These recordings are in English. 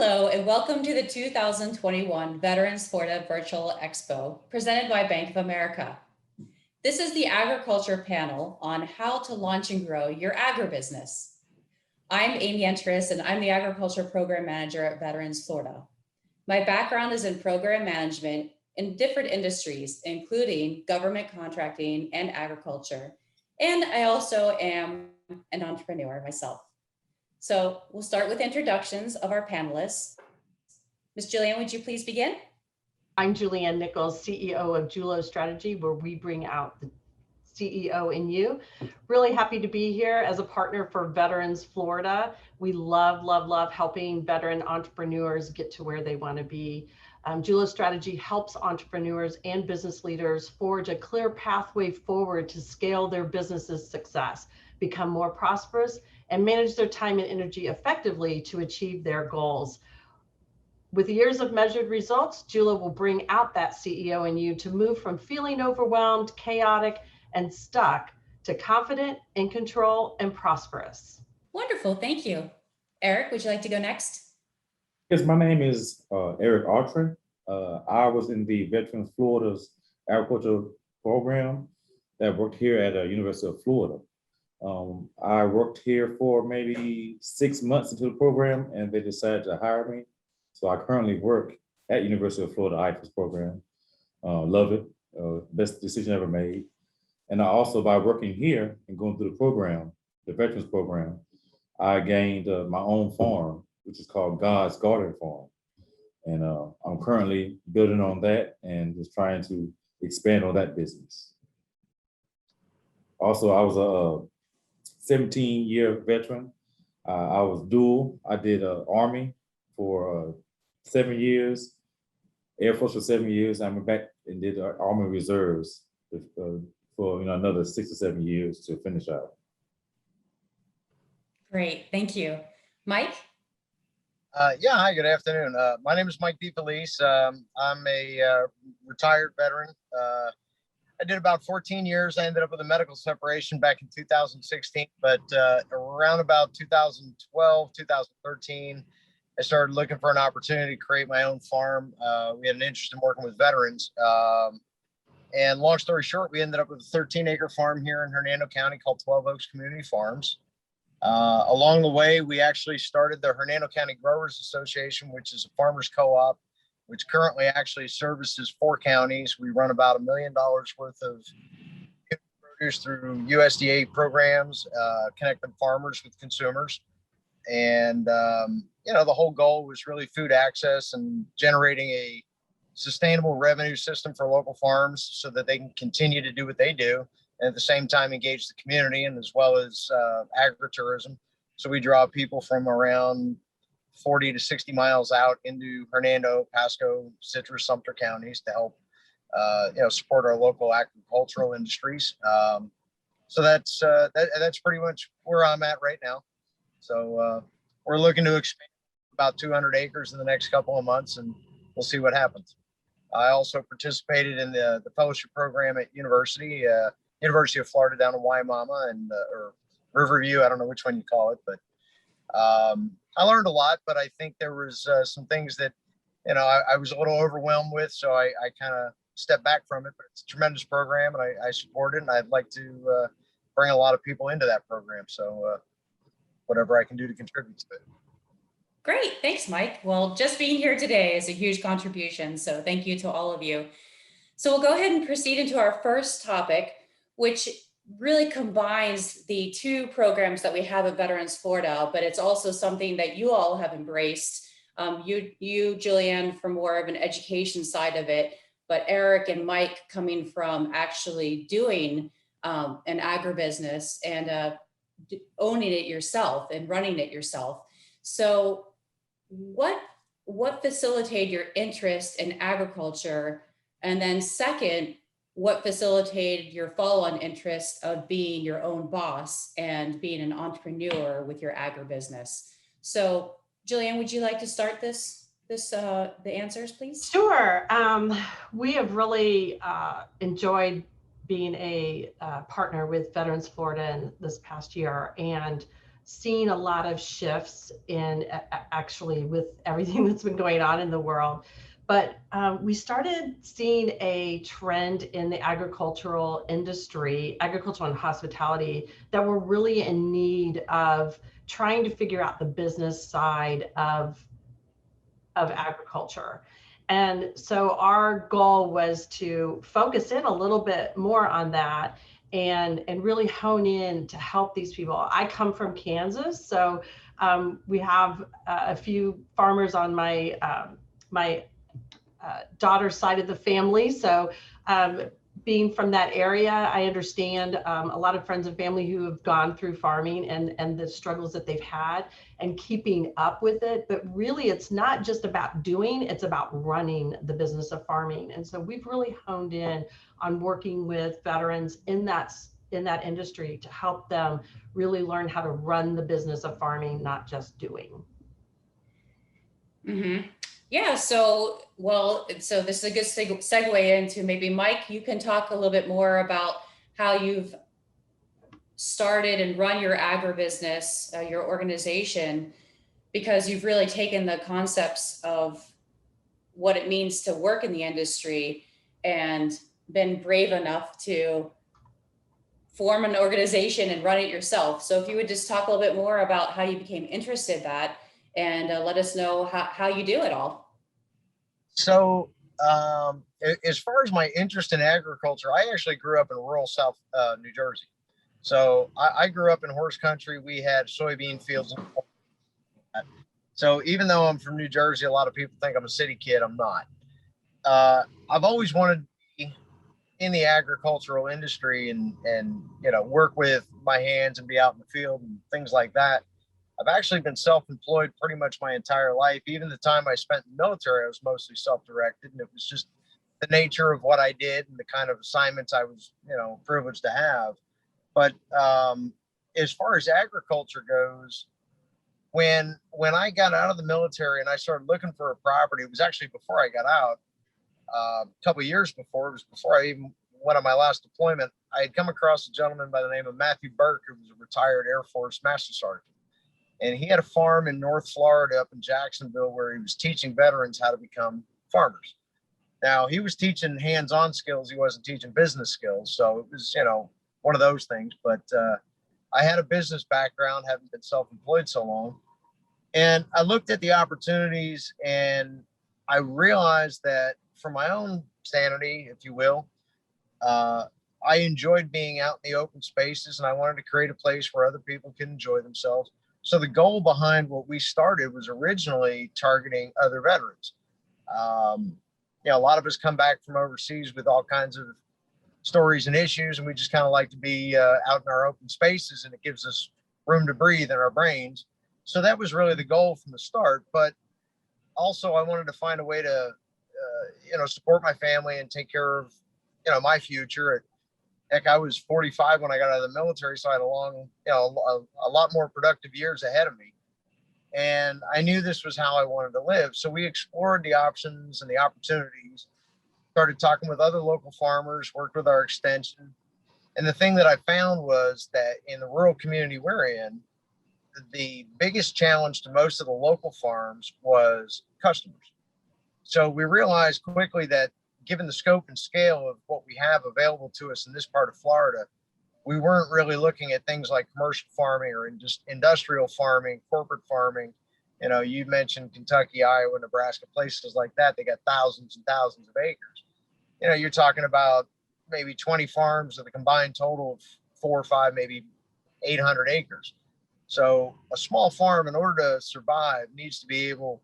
Hello, and welcome to the 2021 Veterans Florida Virtual Expo, presented by Bank of America. This is the agriculture panel on how to launch and grow your agribusiness. I'm Amy Entris, and I'm the Agriculture Program Manager at Veterans Florida. My background is in program management in different industries, including government contracting and agriculture. And I also am an entrepreneur myself. So we'll start with introductions of our panelists. Ms. Julianne, would you please begin? I'm Julianne Nichols, CEO of Julo Strategy, where we bring out the CEO in you. Really happy to be here as a partner for Veterans Florida. We love helping veteran entrepreneurs get to where they want to be. Julo Strategy helps entrepreneurs and business leaders forge a clear pathway forward to scale their business's success, become more prosperous, and manage their time and energy effectively to achieve their goals. With years of measured results, Julo will bring out that CEO in you to move from feeling overwhelmed, chaotic, and stuck to confident, in control, and prosperous. Wonderful, thank you. Eric, would you like to go next? Yes, my name is Eric Autry. I was in the Veterans Florida's agriculture program that worked here at the University of Florida. I worked here for maybe 6 months into the program, and they decided to hire me. So I currently work at University of Florida IFAS program. Love it, best decision ever made. And I also, by working here and going through the program, the Veterans program, I gained my own farm, which is called God's Garden Farm. And I'm currently building on that and just trying to expand on that business. Also, I was a 17-year veteran. I was dual. I did Army for 7 years, Air Force for 7 years. I went back and did Army Reserves for another 6 or 7 years to finish out. Great, thank you. Mike? Yeah, hi, good afternoon. My name is Mike DeFelice. I'm a retired veteran. I did about 14 years. I ended up with a medical separation back in 2016, but around about 2012, 2013, I started looking for an opportunity to create my own farm. We had an interest in working with veterans. And long story short, we ended up with a 13-acre farm here in Hernando County called 12 Oaks Community Farms. Along the way, we actually started the Hernando County Growers Association, which is a farmers co-op, which currently actually services 4 counties. We run about $1 million worth of produce through USDA programs, connecting farmers with consumers. And, the whole goal was really food access and generating a sustainable revenue system for local farms so that they can continue to do what they do, and at the same time engage the community, and as well as agritourism. So we draw people from around 40 to 60 miles out into Hernando, Pasco, Citrus, Sumter counties to help support our local agricultural industries. So that's pretty much where I'm at right now. So we're looking to expand about 200 acres in the next couple of months, and we'll see what happens. I also participated in the fellowship program at University of Florida down in Waimama and or Riverview. I don't know which one you call it, but I learned a lot. But I think there was some things that I was a little overwhelmed with, so I kind of stepped back from it. But it's a tremendous program, and I support it, and I'd like to bring a lot of people into that program. So whatever I can do to contribute to it. Great, thanks, Mike. Well, just being here today is a huge contribution, so thank you to all of you. So we'll go ahead and proceed into our first topic, which really combines the 2 programs that we have at Veterans Florida, but it's also something that you all have embraced. You, Julianne, from more of an education side of it, but Eric and Mike coming from actually doing an agribusiness and owning it yourself and running it yourself. So what facilitated your interest in agriculture? And then second, what facilitated your follow-on interest of being your own boss and being an entrepreneur with your agribusiness? So Julianne, would you like to start the answers, please? Sure. We have really enjoyed being a partner with Veterans Florida in this past year. And seen a lot of shifts in actually with everything that's been going on in the world. But we started seeing a trend in the agricultural industry, agricultural and hospitality, that were really in need of trying to figure out the business side of agriculture. And so our goal was to focus in a little bit more on that and really hone in to help these people. I come from Kansas, so we have a few farmers on my daughter's side of the family. So being from that area, I understand a lot of friends and family who have gone through farming and the struggles that they've had and keeping up with it. But really, it's not just about doing, it's about running the business of farming. And so we've really honed in on working with veterans in that industry to help them really learn how to run the business of farming, not just doing. Mm-hmm. Yeah, so so this is a good segue into maybe Mike, you can talk a little bit more about how you've started and run your agribusiness, your organization, because you've really taken the concepts of what it means to work in the industry and been brave enough to form an organization and run it yourself. So if you would just talk a little bit more about how you became interested in that and let us know how you do it all. So, as far as my interest in agriculture, I actually grew up in rural South New Jersey. So I grew up in horse country. We had soybean fields. So even though I'm from New Jersey, a lot of people think I'm a city kid. I'm not. I've always wanted to be in the agricultural industry and work with my hands and be out in the field and things like that. I've actually been self-employed pretty much my entire life. Even the time I spent in the military, I was mostly self-directed, and it was just the nature of what I did and the kind of assignments I was, privileged to have. But as far as agriculture goes, when I got out of the military and I started looking for a property, it was actually before I got out, a couple of years before. It was before I even went on my last deployment. I had come across a gentleman by the name of Matthew Burke, who was a retired Air Force Master Sergeant. And he had a farm in North Florida up in Jacksonville where he was teaching veterans how to become farmers. Now, he was teaching hands-on skills. He wasn't teaching business skills. So it was, one of those things. But I had a business background, having been self-employed so long. And I looked at the opportunities and I realized that for my own sanity, if you will, I enjoyed being out in the open spaces and I wanted to create a place where other people can enjoy themselves. So the goal behind what we started was originally targeting other veterans. A lot of us come back from overseas with all kinds of stories and issues, and we just kind of like to be out in our open spaces, and it gives us room to breathe in our brains. So that was really the goal from the start. But also, I wanted to find a way to, support my family and take care of, my future. Heck, I was 45 when I got out of the military, so I had a lot more productive years ahead of me. And I knew this was how I wanted to live. So we explored the options and the opportunities, started talking with other local farmers, worked with our extension. And the thing that I found was that in the rural community we're in, the biggest challenge to most of the local farms was customers. So we realized quickly that given the scope and scale of what we have available to us in this part of Florida, we weren't really looking at things like commercial farming or just industrial farming, corporate farming. You mentioned Kentucky, Iowa, Nebraska, places like that. They got thousands and thousands of acres. You're talking about maybe 20 farms with a combined total of 4 or 5, maybe 800 acres. So a small farm, in order to survive, needs to be able,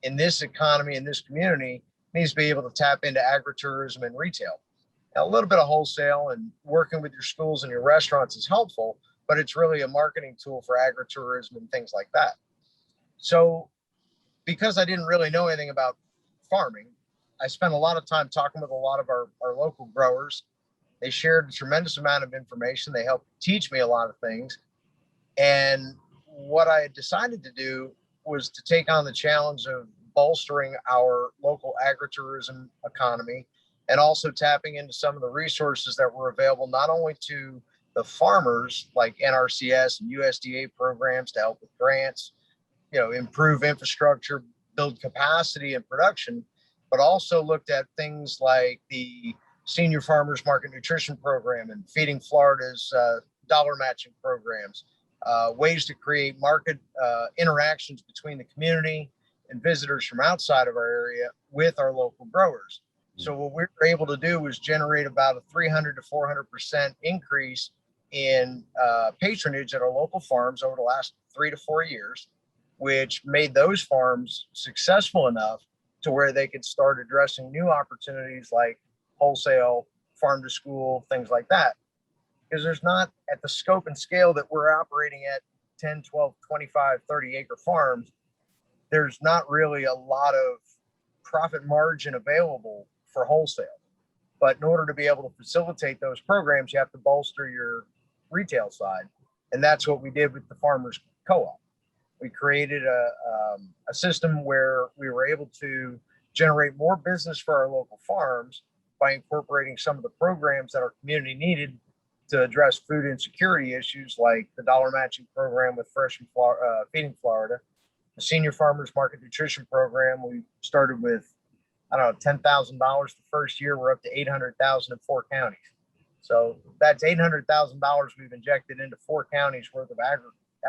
in this economy, in this community, needs to be able to tap into agritourism and retail. Now, a little bit of wholesale and working with your schools and your restaurants is helpful, but it's really a marketing tool for agritourism and things like that. So because I didn't really know anything about farming, I spent a lot of time talking with a lot of our local growers. They shared a tremendous amount of information. They helped teach me a lot of things. And what I had decided to do was to take on the challenge of bolstering our local agritourism economy and also tapping into some of the resources that were available, not only to the farmers, like NRCS and USDA programs to help with grants, improve infrastructure, build capacity and production, but also looked at things like the Senior Farmers Market Nutrition Program and Feeding Florida's dollar matching programs, ways to create market interactions between the community and visitors from outside of our area with our local growers. So what we were able to do was generate about a 300 to 400% increase in patronage at our local farms over the last 3 to 4 years, which made those farms successful enough to where they could start addressing new opportunities like wholesale, farm to school, things like that. Because there's not, at the scope and scale that we're operating at, 10, 12, 25, 30 acre farms, there's not really a lot of profit margin available for wholesale. But in order to be able to facilitate those programs, you have to bolster your retail side. And that's what we did with the Farmers Co-op. We created a system where we were able to generate more business for our local farms by incorporating some of the programs that our community needed to address food insecurity issues, like the dollar matching program with Feeding Florida, the Senior Farmers Market Nutrition Program. We started with, I don't know, $10,000 the first year. We're up to $800,000 in 4 counties. So that's $800,000 we've injected into 4 counties worth of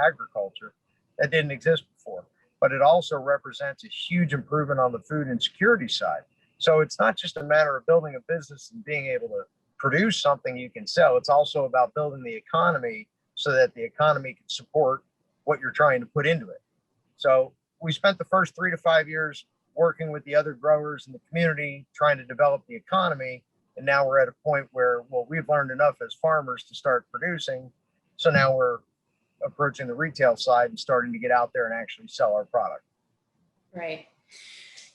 agriculture that didn't exist before. But it also represents a huge improvement on the food insecurity side. So it's not just a matter of building a business and being able to produce something you can sell. It's also about building the economy so that the economy can support what you're trying to put into it. So we spent the first 3 to 5 years working with the other growers in the community, trying to develop the economy. And now we're at a point where, well, we've learned enough as farmers to start producing. So now we're approaching the retail side and starting to get out there and actually sell our product. Right.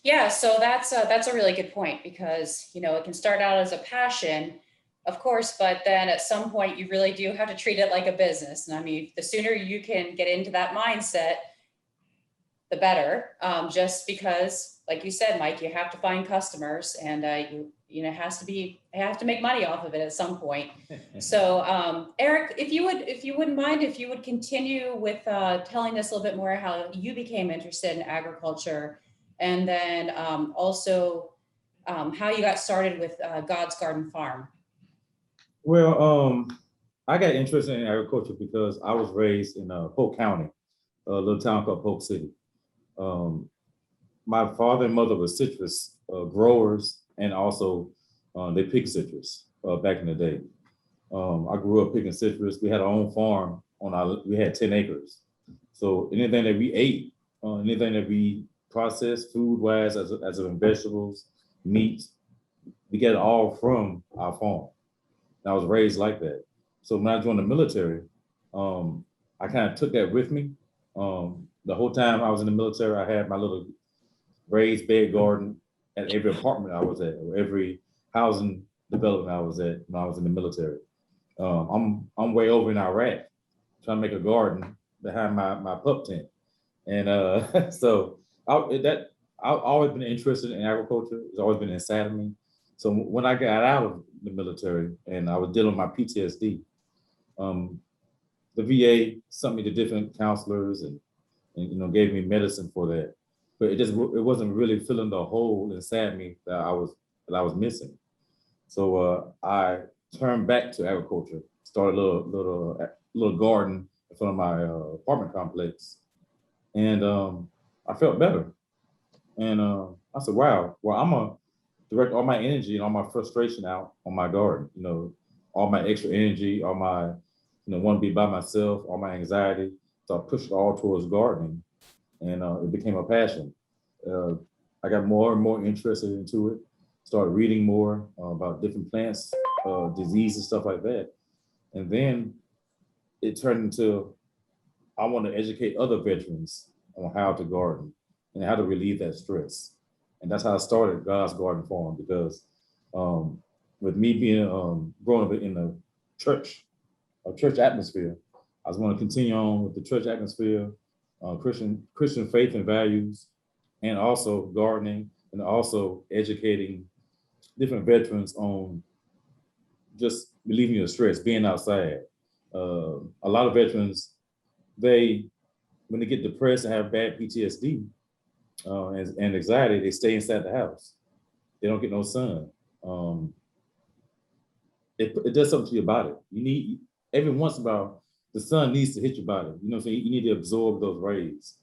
Yeah. So that's a really good point, because, it can start out as a passion, of course, but then at some point you really do have to treat it like a business. And I mean, the sooner you can get into that mindset, the better. Just because, like you said, Mike, you have to find customers, and have to make money off of it at some point. So, Eric, if you wouldn't mind, if you would continue with telling us a little bit more how you became interested in agriculture, and then also how you got started with God's Garden Farm. Well, I got interested in agriculture because I was raised in Polk County, a little town called Polk City. My father and mother were citrus growers, and also they picked citrus back in the day. I grew up picking citrus. We had our own farm we had 10 acres. So anything that we ate, anything that we processed food-wise, as in vegetables, meat, we get it all from our farm. And I was raised like that. So when I joined the military, I kind of took that with me. The whole time I was in the military, I had my little raised bed garden at every apartment I was at, or every housing development I was at when I was in the military. I'm way over in Iraq trying to make a garden behind my pup tent. And so I've always been interested in agriculture. It's always been inside of me. So when I got out of the military and I was dealing with my PTSD, the VA sent me to different counselors and gave me medicine for that. But it wasn't really filling the hole inside me that I was missing. So I turned back to agriculture, started a little garden in front of my apartment complex, and I felt better. And I said, wow, well, I'm gonna direct all my energy and all my frustration out on my garden. All my extra energy, all my want to be by myself, all my anxiety. So I pushed it all towards gardening, and it became a passion. I got more and more interested into it, started reading more about different plants, diseases, stuff like that. And then it turned into, I want to educate other veterans on how to garden and how to relieve that stress. And that's how I started God's Garden Farm, because with me being growing up in a church atmosphere, I was going to continue on with the church atmosphere, Christian faith and values, and also gardening, and also educating different veterans on just relieving your stress, being outside. A lot of veterans, when they get depressed and have bad PTSD and anxiety, they stay inside the house. They don't get no sun. It does something to your body. You need, every once in a while, the sun needs to hit your body. You know what I'm saying? You need to absorb those rays.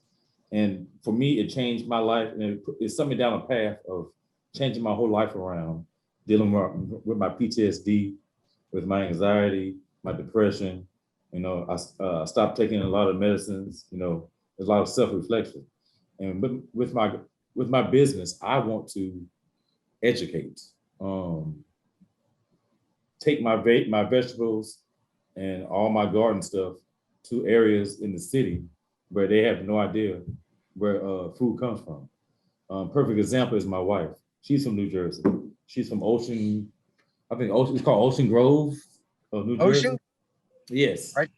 And for me, it changed my life, and it set me down a path of changing my whole life around, dealing with my PTSD, with my anxiety, my depression. You know, I stopped taking a lot of medicines. You know, there's a lot of self-reflection. And with my business, I want to educate. Take my vegetables and all my garden stuff to areas in the city where they have no idea where food comes from. Perfect example is my wife. She's from New Jersey. She's from Ocean, I think Ocean, it's called Ocean Grove of New Ocean, Jersey. Yes. right?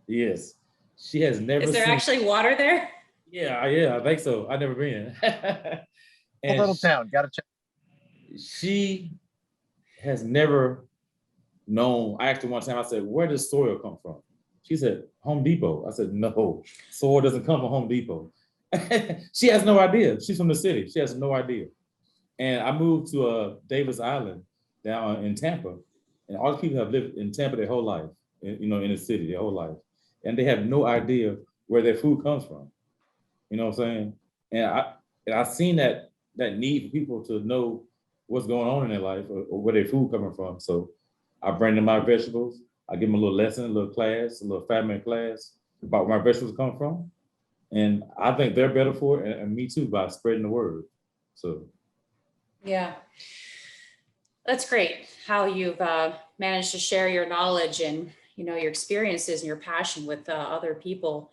Yes. She has never Is there seen. actually water there? Yeah, I think so. I've never been. A And little town, got to check. she has never known. I asked her one time, I said, where does soil come from? She said, Home Depot. I said, no, soil doesn't come from Home Depot. She has no idea. She's from the city. She has no idea. And I moved to Davis Island down in Tampa. And all the people have lived in Tampa their whole life, you know, in the city their whole life. And they have no idea where their food comes from. You know what I'm saying? And I've seen that need for people to know what's going on in their life or where their food coming from. So I bring them my vegetables. I give them a little lesson, a little class, a little 5-minute class about where my vegetables come from. And I think they're better for it, and me too, by spreading the word. So Yeah. That's great how you've managed to share your knowledge and, you know, your experiences and your passion with other people.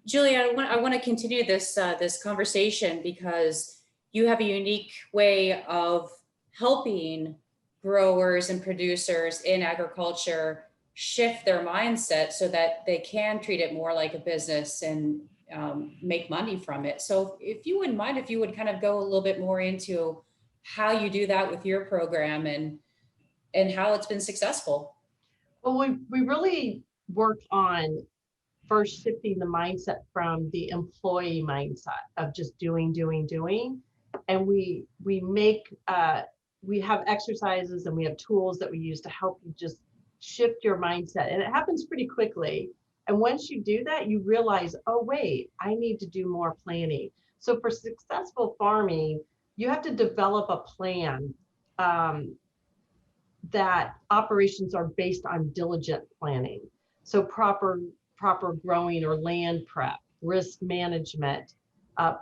Julia, I want to continue this conversation because you have a unique way of helping growers and producers in agriculture shift their mindset so that they can treat it more like a business and make money from it. So if you wouldn't mind, if you would kind of go a little bit more into how you do that with your program and how it's been successful. Well, we really worked on first shifting the mindset from the employee mindset of just doing. And we have exercises and we have tools that we use to help you just shift your mindset. And it happens pretty quickly. And once you do that, you realize, oh, wait, I need to do more planning. So for successful farming, you have to develop a plan that operations are based on diligent planning. So proper growing or land prep, risk management,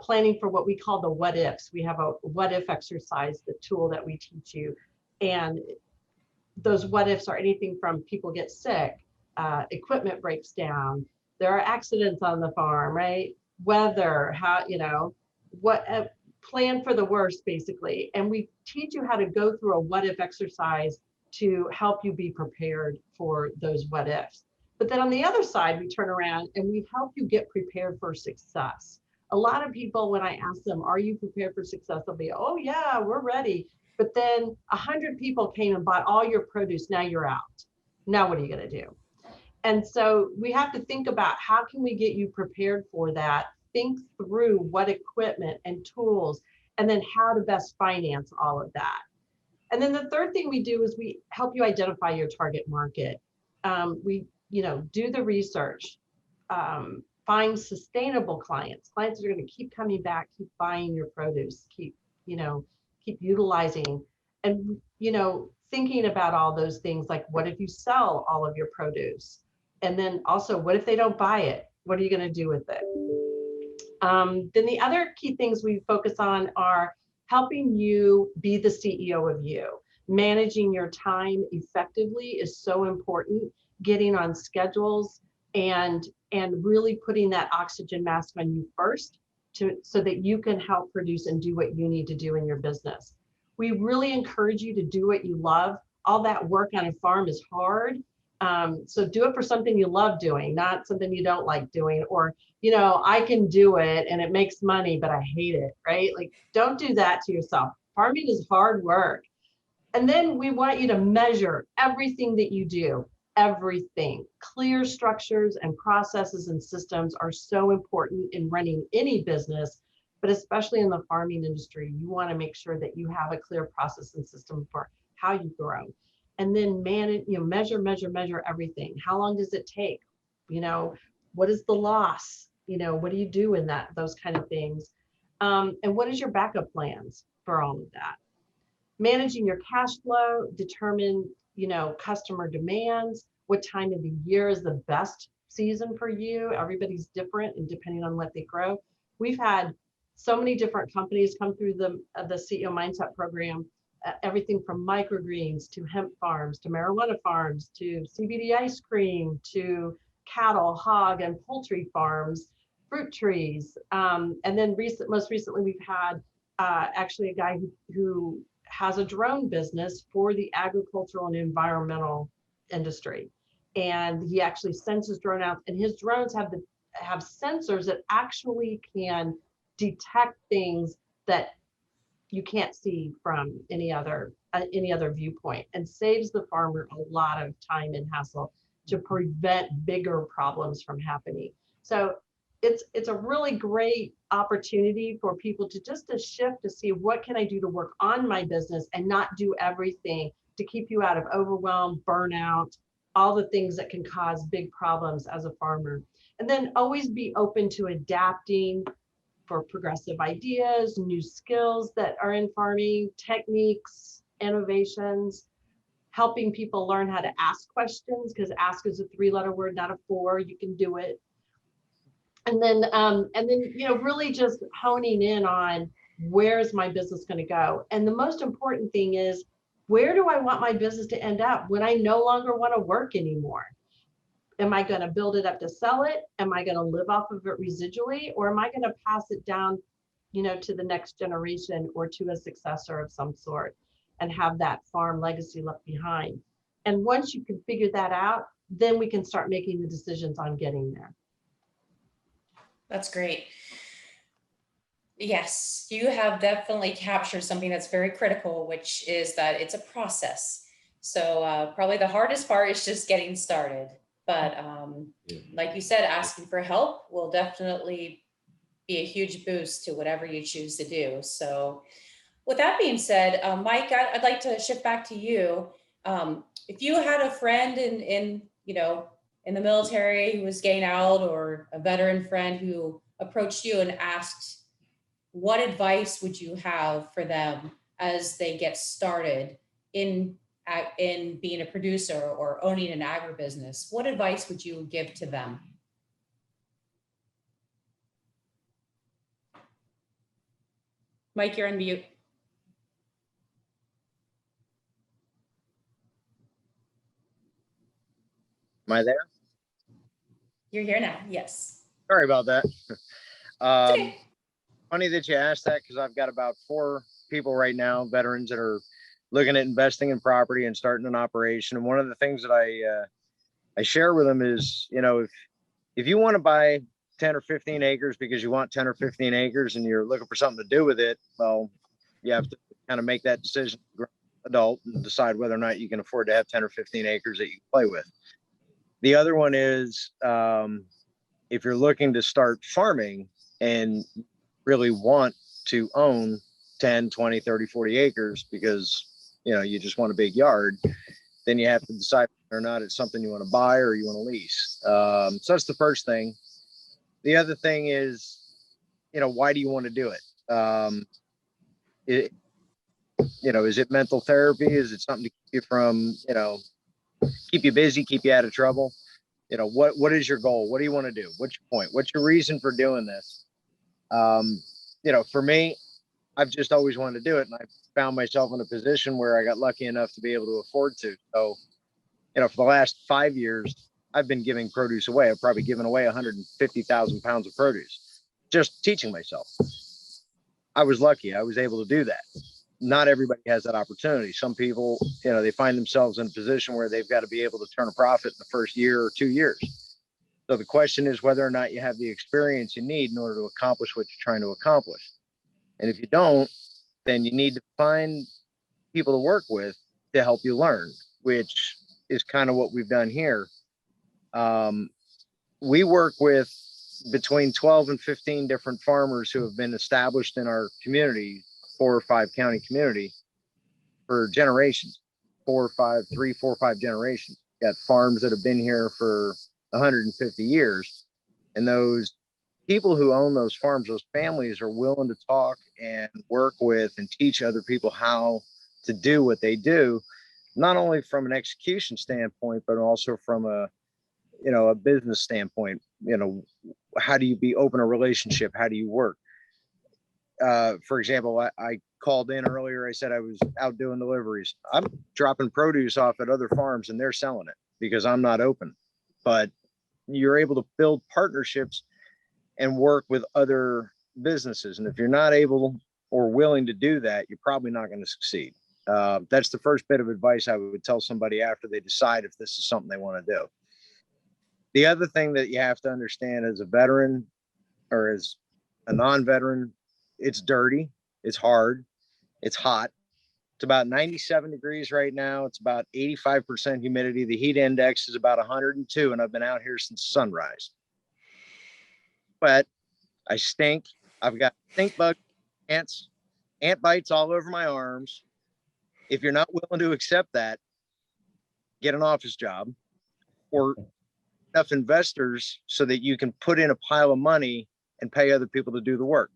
planning for what we call the what ifs. We have a what if exercise, the tool that we teach you. And those what ifs are anything from people get sick, equipment breaks down, there are accidents on the farm, right? Weather, how, you know, what plan for the worst basically. And we teach you how to go through a what if exercise to help you be prepared for those what ifs. But then on the other side, we turn around and we help you get prepared for success. A lot of people, when I ask them, are you prepared for success? They'll be, oh yeah, we're ready. But then 100 people came and bought all your produce. Now you're out. Now what are you going to do? And so we have to think about how can we get you prepared for that? Think through what equipment and tools, and then how to best finance all of that. And then the third thing we do is we help you identify your target market. We, you know, do the research, find sustainable clients that are going to keep coming back, keep buying your produce, keep utilizing, and, you know, thinking about all those things like, what if you sell all of your produce? And then also, what if they don't buy it? What are you going to do with it? Then the other key things we focus on are helping you be the CEO of you. Managing your time effectively is so important. Getting on schedules and really putting that oxygen mask on you first so that you can help produce and do what you need to do in your business. We really encourage you to do what you love. All that work on a farm is hard. So do it for something you love doing, not something you don't like doing, or, you know, I can do it and it makes money, but I hate it, right? Like, don't do that to yourself. Farming is hard work. And then we want you to measure everything that you do. everything. Clear structures and processes and systems are so important in running any business, but especially in the farming industry. You want to make sure that you have a clear process and system for how you grow. And then manage, measure everything. How long does it take? What is the loss? What do you do in those kind of things? And what is your backup plans for all of that? Managing your cash flow, determine, customer demands, what time of the year is the best season for you. Everybody's different and depending on what they grow. We've had so many different companies come through the CEO Mindset program, everything from microgreens to hemp farms, to marijuana farms, to CBD ice cream, to cattle, hog, and poultry farms, fruit trees. And then most recently, we've had actually a guy who has a drone business for the agricultural and environmental industry. And he actually sends his drone out, and his drones have sensors that actually can detect things that you can't see from any other viewpoint, and saves the farmer a lot of time and hassle to prevent bigger problems from happening. So it's a really great opportunity for people to shift to see, what can I do to work on my business and not do everything, to keep you out of overwhelm, burnout, all the things that can cause big problems as a farmer. And then always be open to adapting for progressive ideas, new skills that are in farming, techniques, innovations, helping people learn how to ask questions, because ask is a 3-letter word, not a 4. You can do it. And then really just honing in on, where's my business going to go? And the most important thing is, where do I want my business to end up when I no longer want to work anymore? Am I going to build it up to sell it? Am I going to live off of it residually? Or am I going to pass it down, to the next generation or to a successor of some sort, and have that farm legacy left behind? And once you can figure that out, then we can start making the decisions on getting there. That's great. Yes, you have definitely captured something that's very critical, which is that it's a process. So probably the hardest part is just getting started. But like you said, asking for help will definitely be a huge boost to whatever you choose to do. So with that being said, Mike, I'd like to shift back to you. If you had a friend in the military who was getting out, or a veteran friend who approached you and asked, what advice would you have for them as they get started in being a producer or owning an agribusiness? What advice would you give to them? Mike, you're on mute. Am I there? You're here now. Yes. Sorry about that. Okay. Funny that you asked that, because I've got about 4 people right now, veterans, that are looking at investing in property and starting an operation. And one of the things that I share with them is, if you want to buy 10 or 15 acres because you want 10 or 15 acres and you're looking for something to do with it, well, you have to kind of make that decision, adult, and decide whether or not you can afford to have 10 or 15 acres that you can play with. The other one is, if you're looking to start farming and really want to own 10, 20, 30, 40 acres because, you just want a big yard, then you have to decide whether or not it's something you want to buy or you want to lease. So that's the first thing. The other thing is, why do you want to do it? Is it mental therapy? Is it something to keep you from, keep you busy, keep you out of trouble? What is your goal? What do you want to do? What's your point? What's your reason for doing this? For me, I've just always wanted to do it, and I found myself in a position where I got lucky enough to be able to afford to. So, for the last 5 years, I've been giving produce away. I've probably given away 150,000 pounds of produce, just teaching myself. I was lucky. I was able to do that. Not everybody has that opportunity. Some people, they find themselves in a position where they've got to be able to turn a profit in the first year or 2 years. So the question is whether or not you have the experience you need in order to accomplish what you're trying to accomplish. And if you don't, then you need to find people to work with to help you learn, which, is kind of what we've done here. We work with between 12 and 15 different farmers who have been established in our community, 4 or 5 county community, for generations, 4 or 5, 3, 4 or 5 generations. Got farms that have been here for 150 years. And those people who own those farms, those families, are willing to talk and work with and teach other people how to do what they do, not only from an execution standpoint, but also from a business standpoint. How do you open a relationship? How do you work? For example, I called in earlier. I said I was out doing deliveries. I'm dropping produce off at other farms and they're selling it because I'm not open. But you're able to build partnerships and work with other businesses. And if you're not able or willing to do that, you're probably not going to succeed. That's the first bit of advice I would tell somebody after they decide if this is something they want to do. The other thing that you have to understand as a veteran or as a non-veteran, it's dirty, it's hard, it's hot. It's about 97 degrees right now. It's about 85% humidity. The heat index is about 102, and I've been out here since sunrise. But I stink. I've got stink bug ants, ant bites all over my arms. If you're not willing to accept that, get an office job or enough investors so that you can put in a pile of money and pay other people to do the work.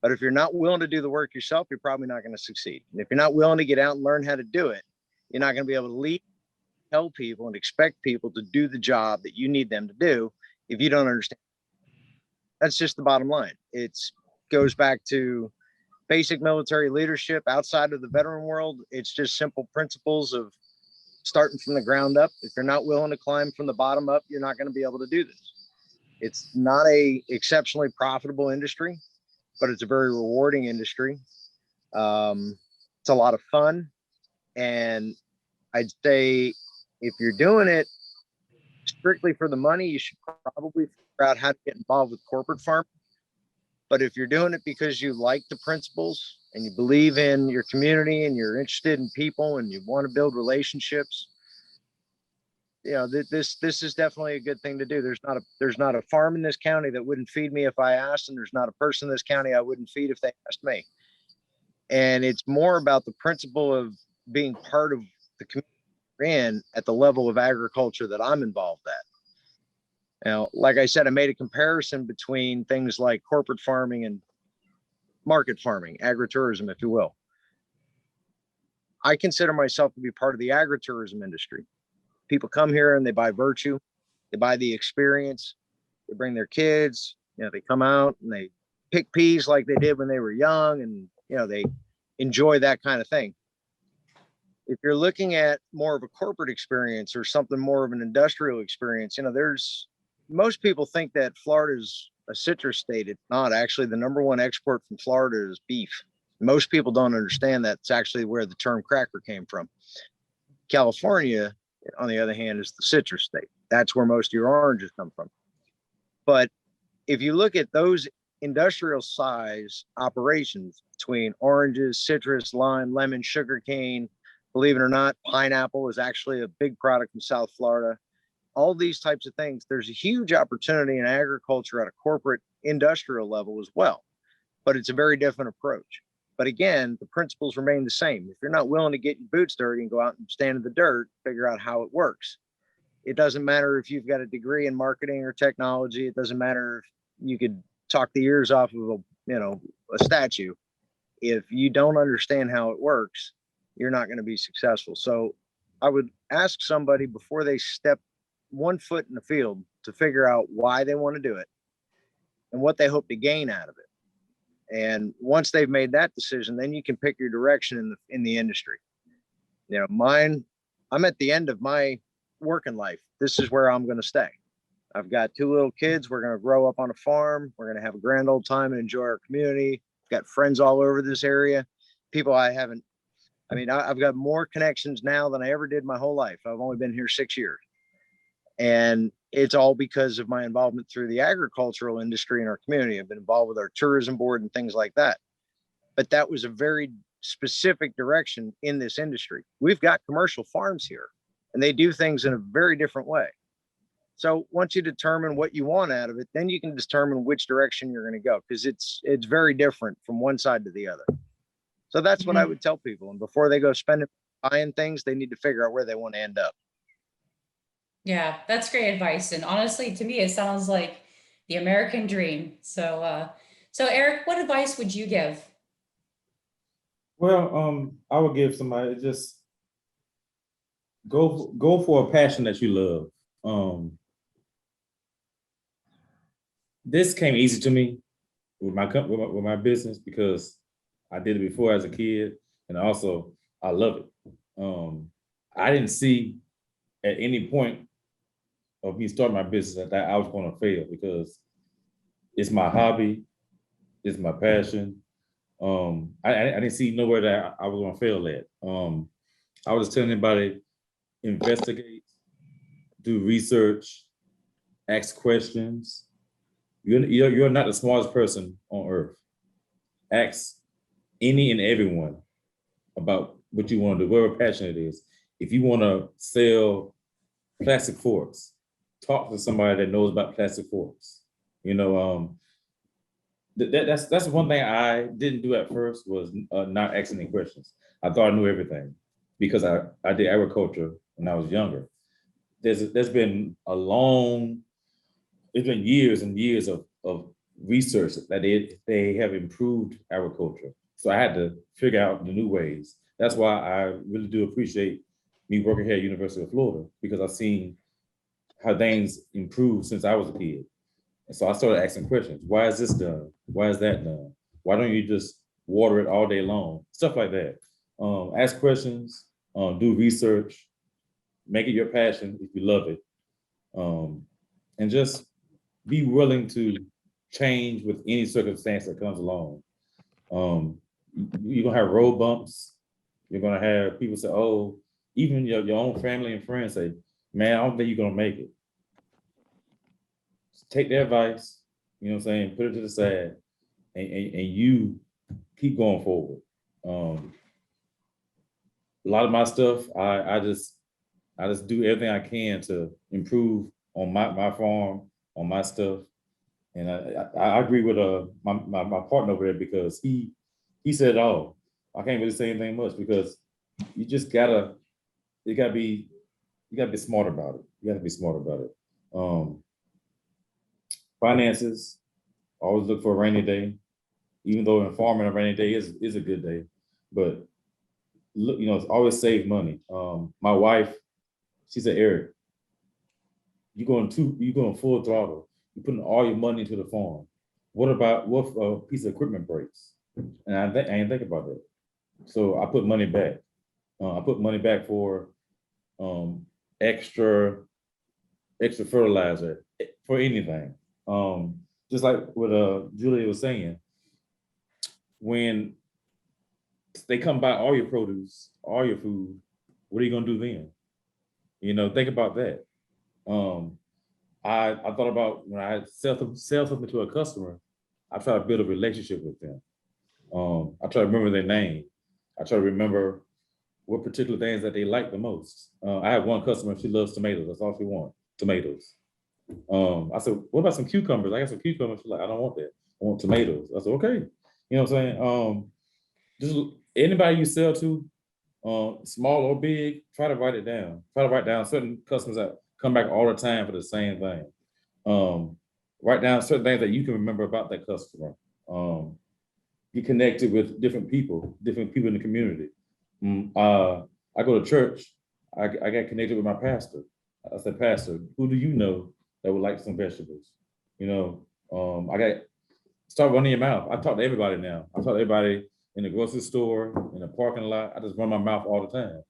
But if you're not willing to do the work yourself, you're probably not going to succeed. And if you're not willing to get out and learn how to do it, you're not going to be able to lead, tell people, and expect people to do the job that you need them to do if you don't understand. That's just the bottom line. It goes back to basic military leadership outside of the veteran world. It's just simple principles of starting from the ground up. If you're not willing to climb from the bottom up, you're not going to be able to do this. It's not a exceptionally profitable industry, but it's a very rewarding industry. It's a lot of fun. And I'd say if you're doing it strictly for the money, you should probably figure out how to get involved with corporate farming. But if you're doing it because you like the principles and you believe in your community and you're interested in people and you want to build relationships, this is definitely a good thing to do. There's not a farm in this county that wouldn't feed me if I asked, and there's not a person in this county I wouldn't feed if they asked me. And it's more about the principle of being part of the community we're in at the level of agriculture that I'm involved at. Now, like I said, I made a comparison between things like corporate farming and market farming, agritourism, if you will. I consider myself to be part of the agritourism industry. People come here and they buy virtue, they buy the experience, they bring their kids, they come out and they pick peas like they did when they were young, and they enjoy that kind of thing. If you're looking at more of a corporate experience or something more of an industrial experience, most people think that Florida is a citrus state. It's not. Actually, the number one export from Florida is beef. Most people don't understand that's actually where the term cracker came from. California, on the other hand, is the citrus state. That's where most of your oranges come from. But if you look at those industrial size operations between oranges, citrus, lime, lemon, sugarcane, believe it or not, pineapple is actually a big product from South Florida. All these types of things, there's a huge opportunity in agriculture at a corporate industrial level as well. But it's a very different approach. But again, the principles remain the same. If you're not willing to get your boots dirty and go out and stand in the dirt, figure out how it works. It doesn't matter if you've got a degree in marketing or technology. It doesn't matter if you could talk the ears off of a statue. If you don't understand how it works, you're not going to be successful. So I would ask somebody before they step one foot in the field to figure out why they want to do it and what they hope to gain out of it. And once they've made that decision, then you can pick your direction in the industry. I'm at the end of my working life. This is where I'm going to stay. I've got 2 little kids. We're going to grow up on a farm. We're going to have a grand old time and enjoy our community. I've got friends all over this area. People I've got more connections now than I ever did my whole life. I've only been here 6 years. And it's all because of my involvement through the agricultural industry in our community. I've been involved with our tourism board and things like that. But that was a very specific direction in this industry. We've got commercial farms here and they do things in a very different way. So once you determine what you want out of it, then you can determine which direction you're going to go, because it's very different from one side to the other. So that's what I would tell people. And before they go spending, buying things, they need to figure out where they want to end up. Yeah, that's great advice. And honestly, to me, it sounds like the American dream. So Eric, what advice would you give? Well, I would give somebody just go for a passion that you love. This came easy to me with my business because I did it before as a kid, and also I love it. I didn't see at any point of me starting my business that I was going to fail, because it's my hobby, it's my passion. I didn't see nowhere that I was going to fail at. I was just telling anybody, investigate, do research, ask questions. You're not the smartest person on earth. Ask any and everyone about what you want to do, whatever passion it is. If you want to sell plastic forks, talk to somebody that knows about plastic forks. That's one thing I didn't do at first, was not asking any questions. I thought I knew everything because I did agriculture when I was younger. There's been it's been years and years of research that they have improved agriculture. So I had to figure out the new ways. That's why I really do appreciate me working here at University of Florida, because I've seen how things improved since I was a kid. And so I started asking questions. Why is this done? Why is that done? Why don't you just water it all day long? Stuff like that. Ask questions, do research, make it your passion if you love it. And just be willing to change with any circumstance that comes along. You're gonna have road bumps. You're gonna have people say, oh, even your own family and friends say, man, I don't think you're gonna make it. Take their advice, you know what I'm saying, put it to the side, and you keep going forward. A lot of my stuff, I just do everything I can to improve on my farm, on my stuff. And I agree with my partner over there, because he said, oh, I can't really say anything much, because you gotta be smart about it. You gotta be smart about it. Finances, always look for a rainy day, even though in farming a rainy day is a good day. But look, always save money. My wife, she said, Eric, you're going full throttle. You're putting all your money into the farm. What if a piece of equipment breaks? And I didn't think about that. So I put money back. I put money back for extra fertilizer, for anything. Just like what Julia was saying, when they come buy all your produce, all your food, what are you gonna do then? Think about that. I thought about when I sell something to a customer, I try to build a relationship with them. I try to remember their name. I try to remember what particular things that they like the most. I have one customer, she loves tomatoes. That's all she wants, tomatoes. I said, what about some cucumbers? I got some cucumbers. She's like, I don't want that. I want tomatoes. I said, okay. You know what I'm saying? Just anybody you sell to, small or big, try to write it down. Try to write down certain customers that come back all the time for the same thing. Write down certain things that you can remember about that customer. Get connected with different people in the community. I go to church. I got connected with my pastor. I said, Pastor, who do you know that would like some vegetables? Start running your mouth. I talk to everybody now. I talk to everybody in the grocery store, in the parking lot. I just run my mouth all the time.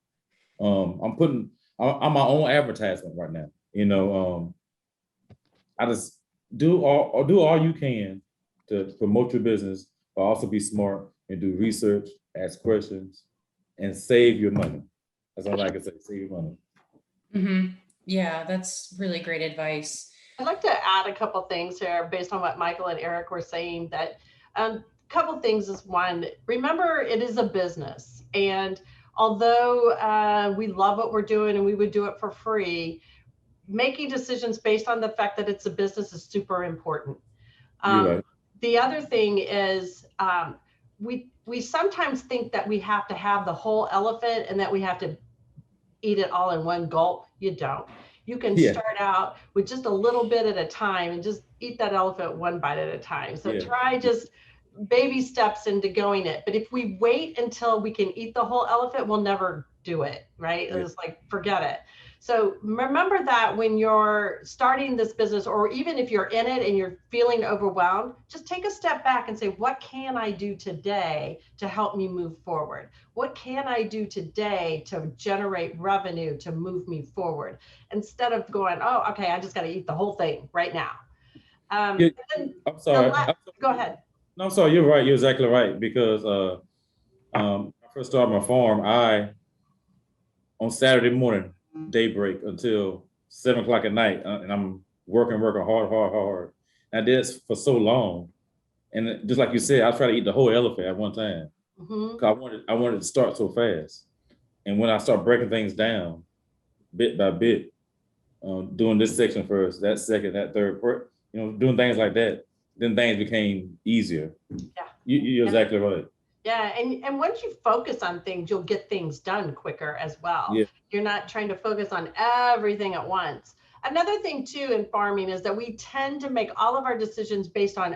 I'm my own advertisement right now. I just do all you can to promote your business, but also be smart and do research, ask questions, and save your money. That's all I can say. Save your money. Mm-hmm. Yeah, that's really great advice. I'd like to add a couple things here based on what Michael and Eric were saying. That couple things is, one, remember it is a business, and although we love what we're doing and we would do it for free, making decisions based on the fact that it's a business is super important. You're right. The other thing is we sometimes think that we have to have the whole elephant and that we have to eat it all in one gulp. You don't. You can Yeah. start out with just a little bit at a time and just eat that elephant one bite at a time. So Yeah. try just baby steps into going it. But if we wait until we can eat the whole elephant, we'll never do it, right? Yeah. It's like, forget it. So remember that when you're starting this business, or even if you're in it and you're feeling overwhelmed, just take a step back and say, what can I do today to help me move forward? What can I do today to generate revenue to move me forward? Instead of going, oh, okay, I just got to eat the whole thing right now. Yeah, I'm sorry. Go ahead. No, I'm sorry. You're right. You're exactly right. Because when I first started my farm, on Saturday morning, daybreak until 7 o'clock at night, and I'm working hard. And I did it for so long, and just like you said, I try to eat the whole elephant at one time. Mm-hmm. 'Cause I wanted to start so fast, and when I start breaking things down, bit by bit, doing this section first, that second, that third, doing things like that, then things became easier. Yeah, You're exactly right. Yeah, and once you focus on things, you'll get things done quicker as well. Yeah. You're not trying to focus on everything at once. Another thing too in farming is that we tend to make all of our decisions based on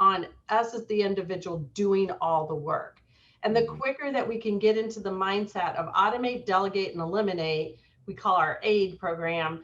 us as the individual doing all the work. And the quicker that we can get into the mindset of automate, delegate, and eliminate, we call our AID program,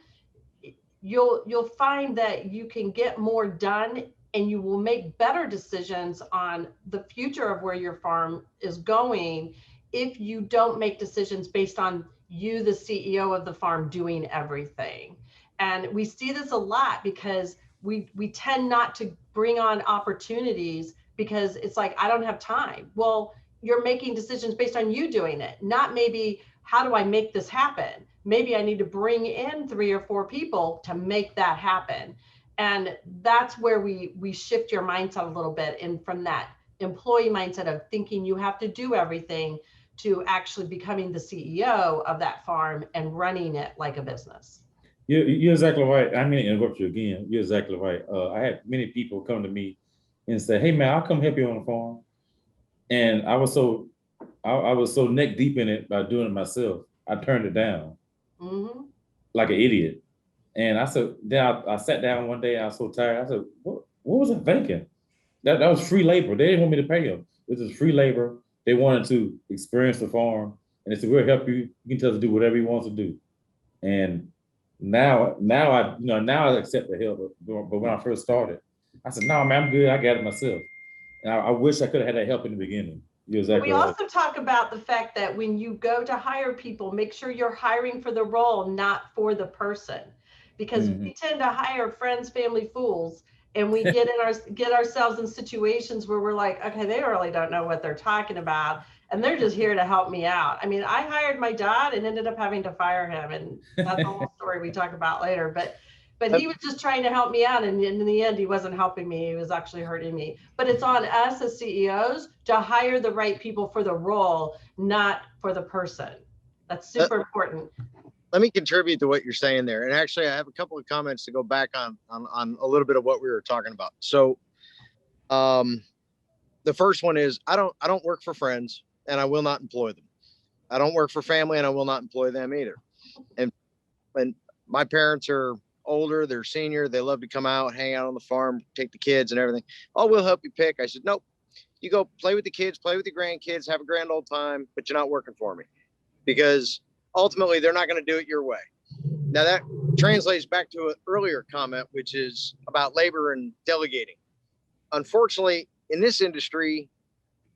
you'll find that you can get more done and you will make better decisions on the future of where your farm is going if you don't make decisions based on you, the CEO of the farm, doing everything. And we see this a lot because we tend not to bring on opportunities because it's like, I don't have time. Well, you're making decisions based on you doing it, not maybe, how do I make this happen? Maybe I need to bring in 3 or 4 people to make that happen. And that's where we shift your mindset a little bit, and from that employee mindset of thinking you have to do everything to actually becoming the CEO of that farm and running it like a business. You're exactly right. I mean to interrupt you again. You're exactly right. I had many people come to me and say, "Hey man, I'll come help you on the farm," and I was so neck deep in it by doing it myself. I turned it down like an idiot. And I said, then I sat down one day and I was so tired. I said, what was I thinking? That was free labor. They didn't want me to pay them. This is free labor. They wanted to experience the farm. And they said, we'll help you. You can tell us to do whatever you want to do. And now I accept the help. But when I first started, I said, no, man, I'm good. I got it myself. And I wish I could have had that help in the beginning. You're exactly right. We also talk about the fact that when you go to hire people, make sure you're hiring for the role, not for the person. Because we tend to hire friends, family, fools, and we get ourselves in situations where we're like, okay, they really don't know what they're talking about, and they're just here to help me out. I mean, I hired my dad and ended up having to fire him, and that's a whole story we talk about later. But he was just trying to help me out, and in the end, he wasn't helping me. He was actually hurting me. But it's on us as CEOs to hire the right people for the role, not for the person. That's super important. Let me contribute to what you're saying there. And actually, I have a couple of comments to go back on a little bit of what we were talking about. So the first one is I don't work for friends, and I will not employ them. I don't work for family, and I will not employ them either. And my parents are older, they're senior, they love to come out, hang out on the farm, take the kids and everything. Oh, we'll help you pick. I said, nope, you go play with the kids, play with the grandkids, have a grand old time, but you're not working for me, because ultimately they're not going to do it your way. Now that translates back to an earlier comment, which is about labor and delegating. Unfortunately, in this industry,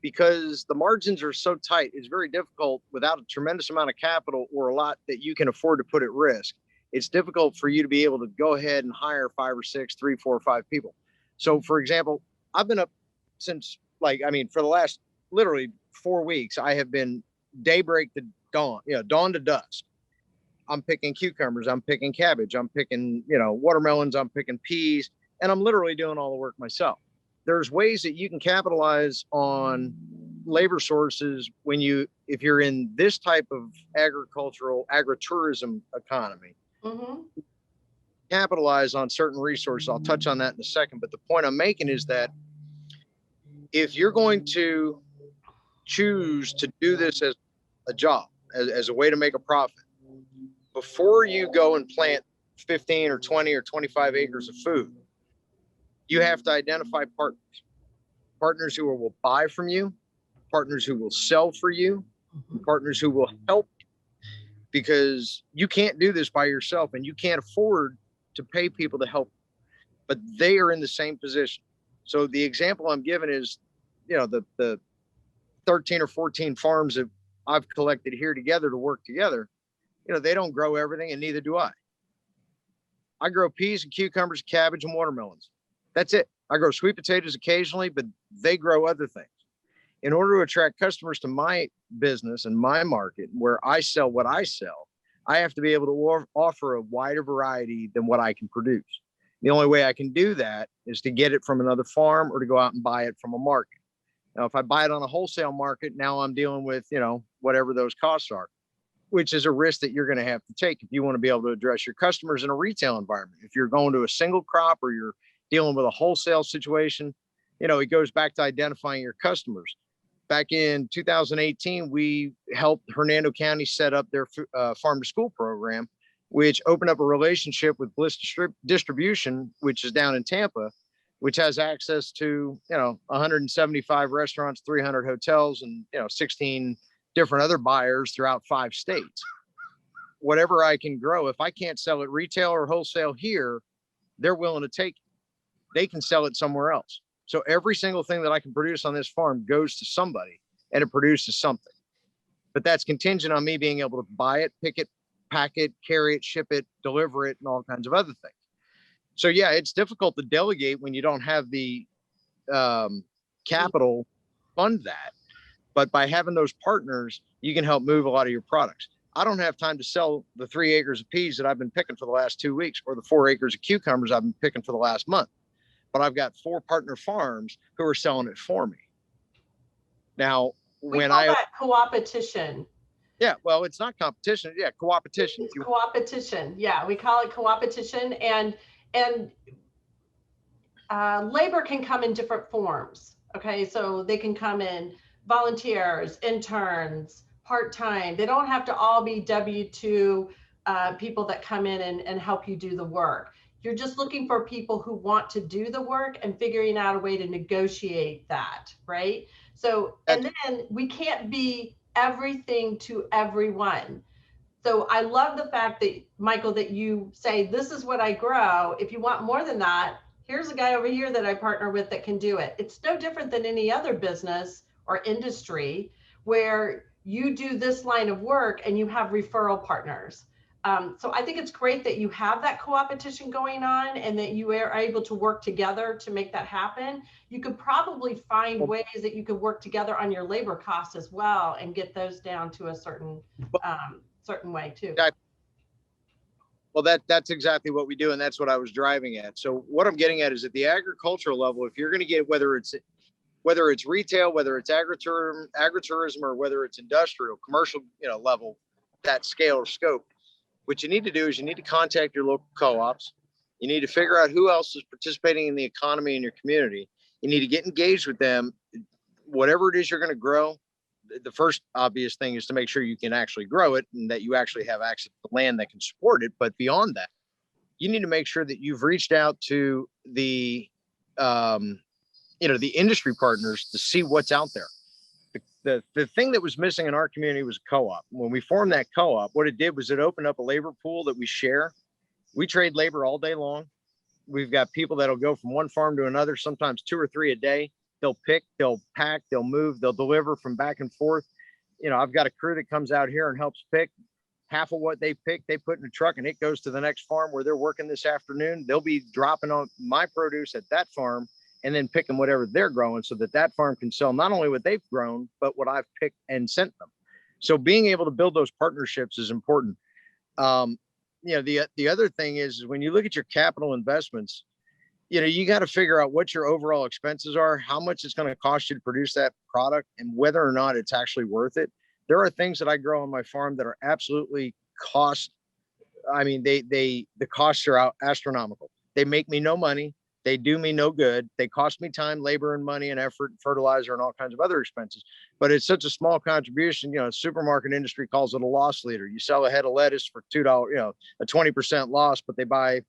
because the margins are so tight, it's very difficult without a tremendous amount of capital or a lot that you can afford to put at risk. It's difficult for you to be able to go ahead and hire 5 or 6, 3, 4, or 5 people. So for example, I've been up since for the last literally 4 weeks, I have been daybreak to dawn, dawn to dusk. I'm picking cucumbers, I'm picking cabbage, I'm picking, watermelons, I'm picking peas, and I'm literally doing all the work myself. There's ways that you can capitalize on labor sources if you're in this type of agritourism economy, capitalize on certain resources. I'll touch on that in a second. But the point I'm making is that if you're going to choose to do this as a job, as a way to make a profit, before you go and plant 15 or 20 or 25 acres of food, you have to identify partners who will buy from you, partners who will sell for you, and partners who will help you, because you can't do this by yourself and you can't afford to pay people to help, but they are in the same position. So the example I'm giving is, the 13 or 14 farms that I've collected here together to work together, they don't grow everything, and neither do I. I grow peas and cucumbers, cabbage and watermelons. That's it. I grow sweet potatoes occasionally, but they grow other things. In order to attract customers to my business and my market where I sell what I sell, I have to be able to offer a wider variety than what I can produce. The only way I can do that is to get it from another farm or to go out and buy it from a market. Now, if I buy it on a wholesale market, now I'm dealing with, whatever those costs are, which is a risk that you're going to have to take if you want to be able to address your customers in a retail environment. If you're going to a single crop or you're dealing with a wholesale situation, it goes back to identifying your customers. Back in 2018, we helped Hernando County set up their farm to school program, which opened up a relationship with Bliss Distribution, which is down in Tampa, which has access to, 175 restaurants, 300 hotels, and, 16 different other buyers throughout 5 states. Whatever I can grow, if I can't sell it retail or wholesale here, they're willing to take it. They can sell it somewhere else. So every single thing that I can produce on this farm goes to somebody, and it produces something. But that's contingent on me being able to buy it, pick it, pack it, carry it, ship it, deliver it, and all kinds of other things. So yeah, it's difficult to delegate when you don't have the capital fund that. But by having those partners, you can help move a lot of your products. I don't have time to sell the 3 acres of peas that I've been picking for the last 2 weeks, or the 4 acres of cucumbers I've been picking for the last month. But I've got 4 partner farms who are selling it for me. Now, We call that co-opetition. Yeah, well, it's not competition. Yeah, co-opetition. It's co-opetition. Yeah, we call it co-opetition, and labor can come in different forms. Okay, so they can come in volunteers, interns, part-time. They don't have to all be W-2 people that come in and help you do the work. You're just looking for people who want to do the work and figuring out a way to negotiate that, right? So, and then we can't be everything to everyone. So I love the fact that, Michael, that you say, this is what I grow. If you want more than that, here's a guy over here that I partner with that can do it. It's no different than any other business or industry where you do this line of work and you have referral partners. So I think it's great that you have that co-opetition going on and that you are able to work together to make that happen. You could probably find ways that you could work together on your labor costs as well and get those down to a certain way too. Well, that's exactly what we do, and that's what I was driving at. So what I'm getting at is at the agricultural level, if you're going to get, whether it's retail, whether it's agritourism, or whether it's industrial, commercial, level, that scale or scope, what you need to do is you need to contact your local co-ops. You need to figure out who else is participating in the economy in your community. You need to get engaged with them. Whatever it is you're going to grow, the first obvious thing is to make sure you can actually grow it and that you actually have access to land that can support it. But beyond that, you need to make sure that you've reached out to the industry partners to see what's out there. The thing that was missing in our community was a co-op. When we formed that co-op, what it did was it opened up a labor pool that we share. We trade labor all day long. We've got people that'll go from one farm to another, sometimes 2 or 3 a day. They'll pick, they'll pack, they'll move, they'll deliver from back and forth. I've got a crew that comes out here and helps pick. Half of what they pick, they put in a truck and it goes to the next farm where they're working this afternoon. They'll be dropping on my produce at that farm and then picking whatever they're growing so that farm can sell not only what they've grown, but what I've picked and sent them. So being able to build those partnerships is important. The other thing is when you look at your capital investments, you got to figure out what your overall expenses are, how much it's going to cost you to produce that product, and whether or not it's actually worth it. There are things that I grow on my farm that are absolutely cost. I mean, the costs are astronomical. They make me no money. They do me no good. They cost me time, labor, and money, and effort, and fertilizer, and all kinds of other expenses. But it's such a small contribution. Supermarket industry calls it a loss leader. You sell a head of lettuce for $2, a 20% loss, but they buy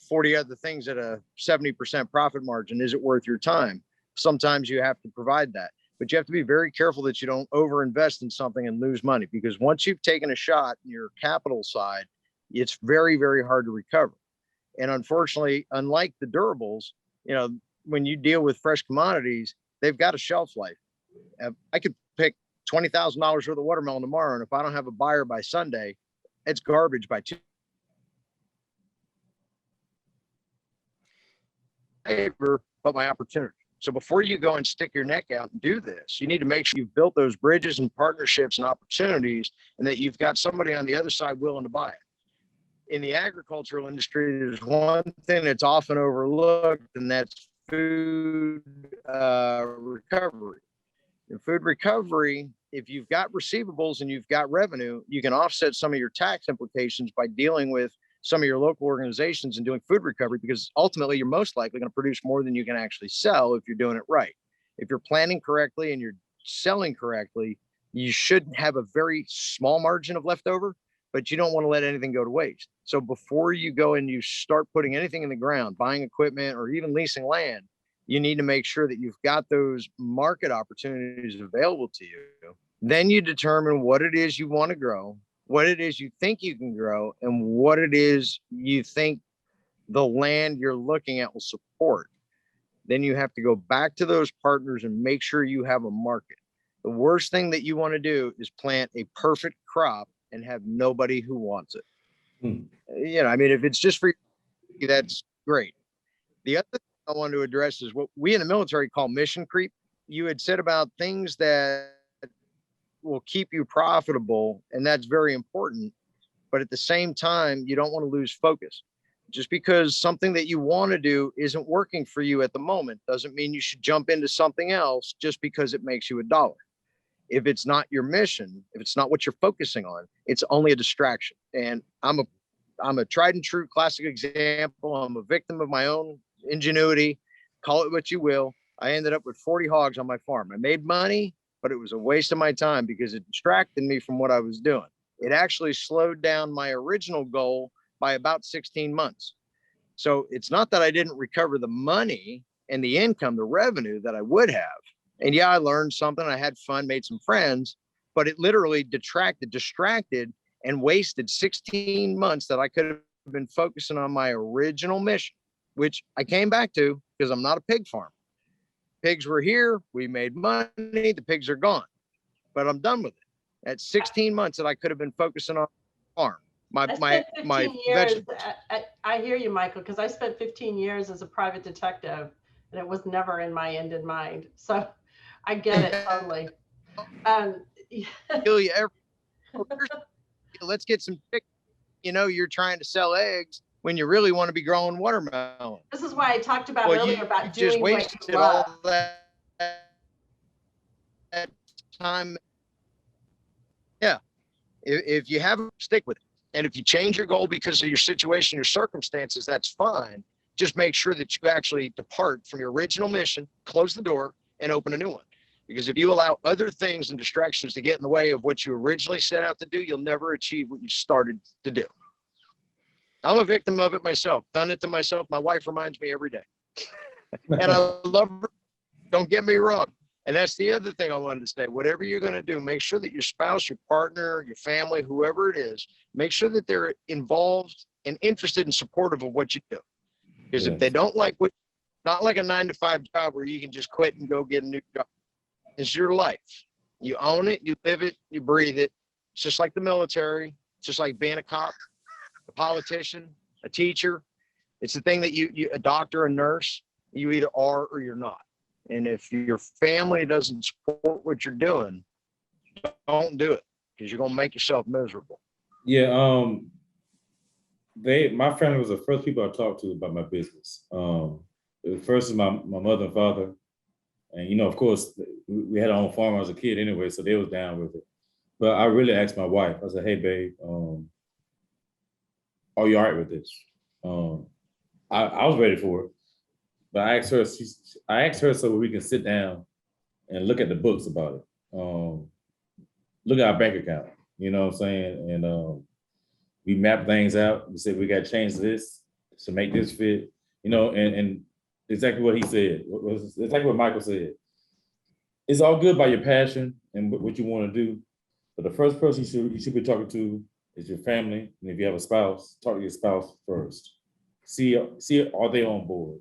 40 other things at a 70% profit margin. Is it worth your time? Sometimes you have to provide that, but you have to be very careful that you don't overinvest in something and lose money, because once you've taken a shot in your capital side, it's very, very hard to recover. And unfortunately, unlike the durables, when you deal with fresh commodities, they've got a shelf life. I could pick $20,000 worth of watermelon tomorrow, and if I don't have a buyer by Sunday, it's garbage by Tuesday. But my opportunity. So before you go and stick your neck out and do this, you need to make sure you've built those bridges and partnerships and opportunities, and that you've got somebody on the other side willing to buy it. In the agricultural industry, there's one thing that's often overlooked, and that's food recovery. In food recovery, if you've got receivables and you've got revenue, you can offset some of your tax implications by dealing with some of your local organizations and doing food recovery, because ultimately you're most likely going to produce more than you can actually sell if you're doing it right. If you're planning correctly and you're selling correctly, you should have a very small margin of leftover, but you don't want to let anything go to waste. So before you go and you start putting anything in the ground, buying equipment or even leasing land, you need to make sure that you've got those market opportunities available to you. Then you determine what it is you want to grow, what it is you think you can grow, and what it is you think the land you're looking at will support. Then you have to go back to those partners and make sure you have a market. The worst thing that you want to do is plant a perfect crop and have nobody who wants it. If it's just for you, that's great. The other thing I want to address is what we in the military call mission creep. You had said about things that will keep you profitable, and that's very important. But at the same time, you don't want to lose focus. Just because something that you want to do isn't working for you at the moment doesn't mean you should jump into something else just because it makes you $1. If it's not your mission, if it's not what you're focusing on, it's only a distraction. And I'm a tried and true classic example. I'm a victim of my own ingenuity. Call it what you will. I ended up with 40 hogs on my farm. I made money, but it was a waste of my time because it distracted me from what I was doing. It actually slowed down my original goal by about 16 months. So it's not that I didn't recover the money and the income, the revenue that I would have. And yeah, I learned something. I had fun, made some friends, but it literally distracted and wasted 16 months that I could have been focusing on my original mission, which I came back to because I'm not a pig farmer. Pigs were here. We made money. The pigs are gone, but I'm done with it. At 16 months that I could have been focusing on the farm. My years. I hear you, Michael, because I spent 15 years as a private detective, and it was never in my end in mind. So I get it totally. Let's get some chicken. You're trying to sell eggs when you really want to be growing watermelon. This is why I talked about earlier about doing just wasted what you love. all that time. Yeah. If you have, stick with it. And if you change your goal because of your situation, your circumstances, that's fine. Just make sure that you actually depart from your original mission, close the door, and open a new one. Because if you allow other things and distractions to get in the way of what you originally set out to do, you'll never achieve what you started to do. I'm a victim of it myself, done it to myself. My wife reminds me every day. And I love her. Don't get me wrong. And that's the other thing I wanted to say. Whatever you're going to do, make sure that your spouse, your partner, your family, whoever it is, make sure that they're involved and interested and supportive of what you do. Because if they don't like not like a 9-to-5 job where you can just quit and go get a new job. It's your life. You own it, you live it, you breathe it. It's just like the military. It's just like being a cop, a politician, a teacher. It's the thing that you a doctor, a nurse, you either are or you're not. And if your family doesn't support what you're doing, don't do it, because you're going to make yourself miserable. Yeah. My family was the first people I talked to about my business. first is my mother and father. And, of course, we had our own farm as a kid anyway, so they was down with it. But I really asked my wife, I said, hey, babe, are you all right with this? I was ready for it. But I asked her so we can sit down and look at the books about it. Look at our bank account, you know what I'm saying? And we map things out. We said we got to change this to make this fit, and exactly what he said, exactly what Michael said. It's all good by your passion and what you want to do, but the first person you should be talking to is your family, and if you have a spouse, talk to your spouse first. See are they on board?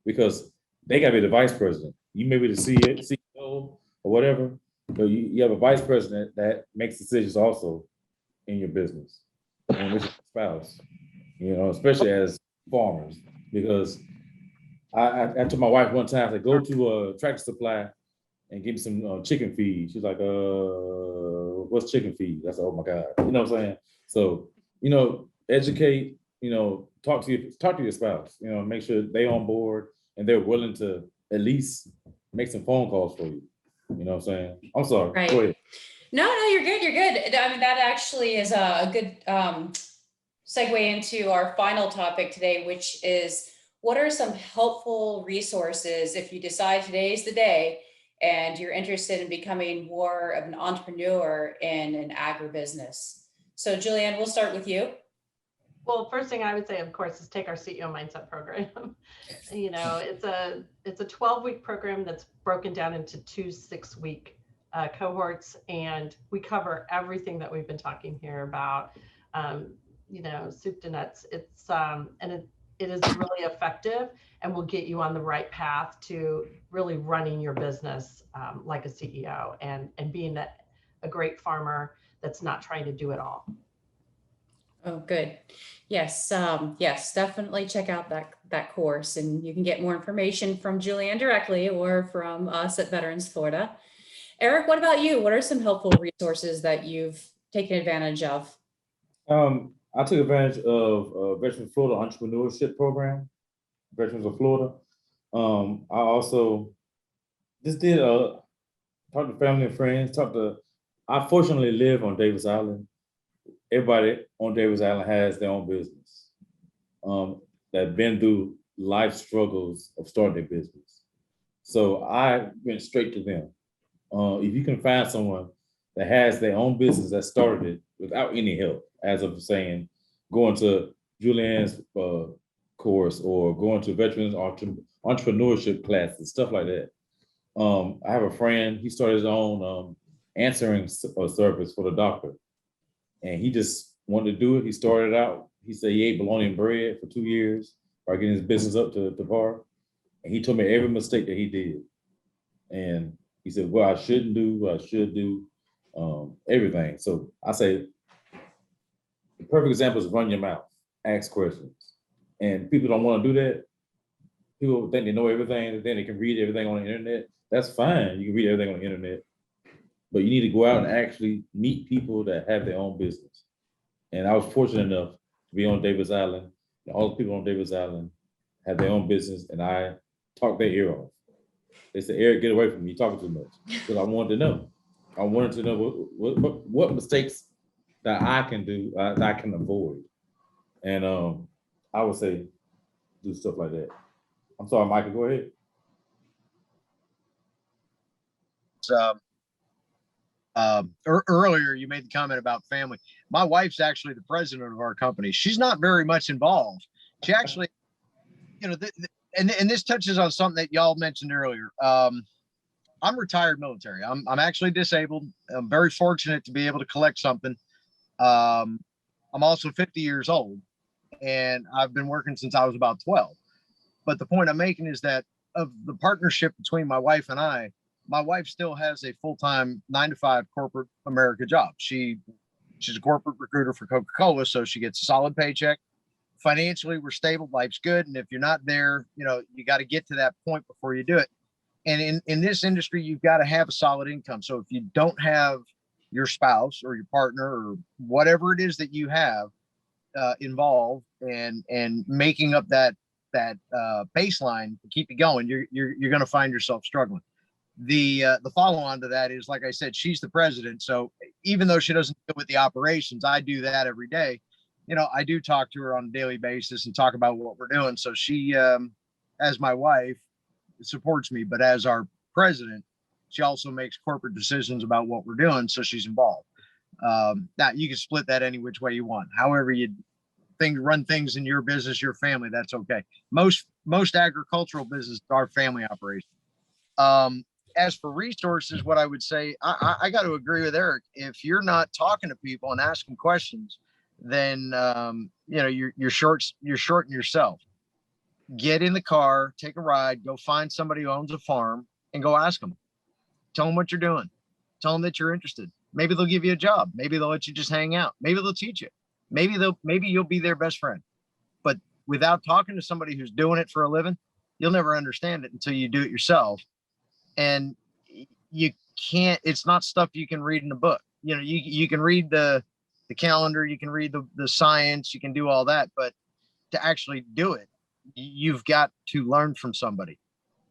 Because they got to be the vice president. You may be the CEO or whatever, but you have a vice president that makes decisions also in your business, and with your spouse, especially as farmers. Because I told my wife one time, I said, go to a Tractor Supply and give me some chicken feed. She's like, what's chicken feed? I said, oh my God. You know what I'm saying? So, educate, talk to your spouse, make sure they on board and they're willing to at least make some phone calls for you. You know what I'm saying? I'm sorry. Right. Go ahead. No, you're good. You're good. I mean, that actually is a good segue into our final topic today, which is what are some helpful resources if you decide today's the day and you're interested in becoming more of an entrepreneur in an agribusiness. So Julianne, we'll start with you. Well, first thing I would say, of course, is take our CEO Mindset program. It's a 12-week program that's broken down into 2 6-week cohorts, and we cover everything that we've been talking here about. Soup to nuts. It's it is really effective and will get you on the right path to really running your business like a CEO and being a great farmer that's not trying to do it all. Oh, good. Yes. Yes, definitely check out that course, and you can get more information from Julianne directly or from us at Veterans Florida. Eric, what about you? What are some helpful resources that you've taken advantage of? I took advantage of Veterans Florida Entrepreneurship Program, Veterans of Florida. I also just did talk to family and friends. I fortunately live on Davis Island. Everybody on Davis Island has their own business that been through life struggles of starting their business. So I went straight to them. If you can find someone that has their own business that started it without any help, as of saying, going to Julianne's course or going to veterans entrepreneurship classes, stuff like that. I have a friend, he started his own answering service for the doctor. And he just wanted to do it. He started out, he said he ate bologna and bread for 2 years by getting his business up to par. And he told me every mistake that he did. And he said, well, I shouldn't do, what I should do, everything. So I say, the perfect example is run your mouth, ask questions. And people don't want to do that. People think they know everything, and then they can read everything on the internet. That's fine. You can read everything on the internet. But you need to go out and actually meet people that have their own business. And I was fortunate enough to be on Davis Island. And all the people on Davis Island have their own business, and I talked their ear off. They said, Eric, get away from me. You're talking too much. Because I wanted to know. I wanted to know what mistakes that I can do, that I can avoid. And I would say do stuff like that. I'm sorry, Michael, go ahead. Earlier, you made the comment about family. My wife's actually the president of our company. She's not very much involved. She actually, and this touches on something that y'all mentioned earlier. I'm retired military. I'm actually disabled. I'm very fortunate to be able to collect something. I'm also 50 years old, and I've been working since I was about 12. But the point I'm making is that of the partnership between my wife and I, my wife still has a full-time 9-to-5 corporate America job. She's a corporate recruiter for Coca-Cola, so she gets a solid paycheck. Financially, we're stable, life's good. And if you're not there, you got to get to that point before you do it. And in this industry, you've got to have a solid income. So if you don't have your spouse or your partner or whatever it is that you have involved and making up that baseline to keep you going, you're going to find yourself struggling. The follow on to that is, like I said, she's the president. So even though she doesn't deal with the operations, I do that every day. You know, I do talk to her on a daily basis and talk about what we're doing. So she, as my wife, supports me, but as our president, she also makes corporate decisions about what we're doing. So she's involved. Now you can split that any which way you want. However you run things in your business, your family, that's okay. Most agricultural businesses are family operations. As for resources, what I would say, I got to agree with Eric. If you're not talking to people and asking questions, then you know you're shorting yourself. Get in the car, take a ride, go find somebody who owns a farm, and go ask them. Tell them what you're doing. Tell them that you're interested. Maybe they'll give you a job. Maybe they'll let you just hang out. Maybe they'll teach you. Maybe you'll be their best friend. But without talking to somebody who's doing it for a living, you'll never understand it until you do it yourself. And you can't, it's not stuff you can read in a book. You know, you can read the calendar, you can read the science, you can do all that, but to actually do it, you've got to learn from somebody.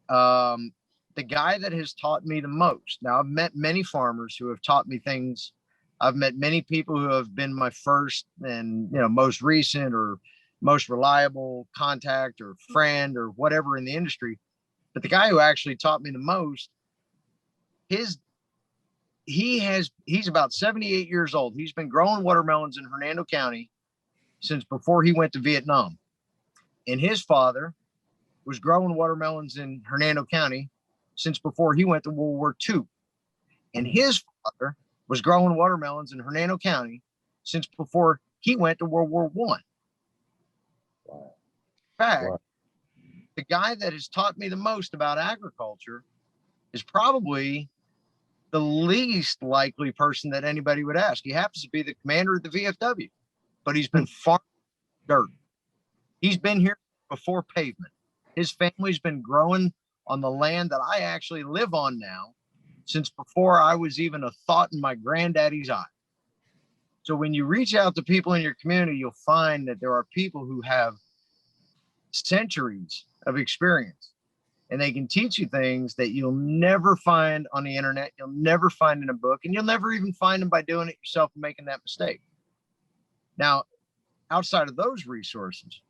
The guy that has taught me the most, now I've met many farmers who have taught me things. I've met many people who have been my first and, you know, most recent or most reliable contact or friend or whatever in the industry. But the guy who actually taught me the most, he's about 78 years old. He's been growing watermelons in Hernando County since before he went to Vietnam. And his father was growing watermelons in Hernando County since before he went to World War II. And his father was growing watermelons in Hernando County since before he went to World War I. Wow. In fact, Wow. the guy that has taught me the most about agriculture is probably the least likely person that anybody would ask. He happens to be the commander of the VFW, but he's been farming dirt. He's been here before pavement. His family's been growing on the land that I actually live on now since before I was even a thought in my granddaddy's eye. So when you reach out to people in your community, you'll find that there are people who have centuries of experience, and they can teach you things that you'll never find on the internet, you'll never find in a book, and you'll never even find them by doing it yourself and making that mistake. Now, outside of those resources,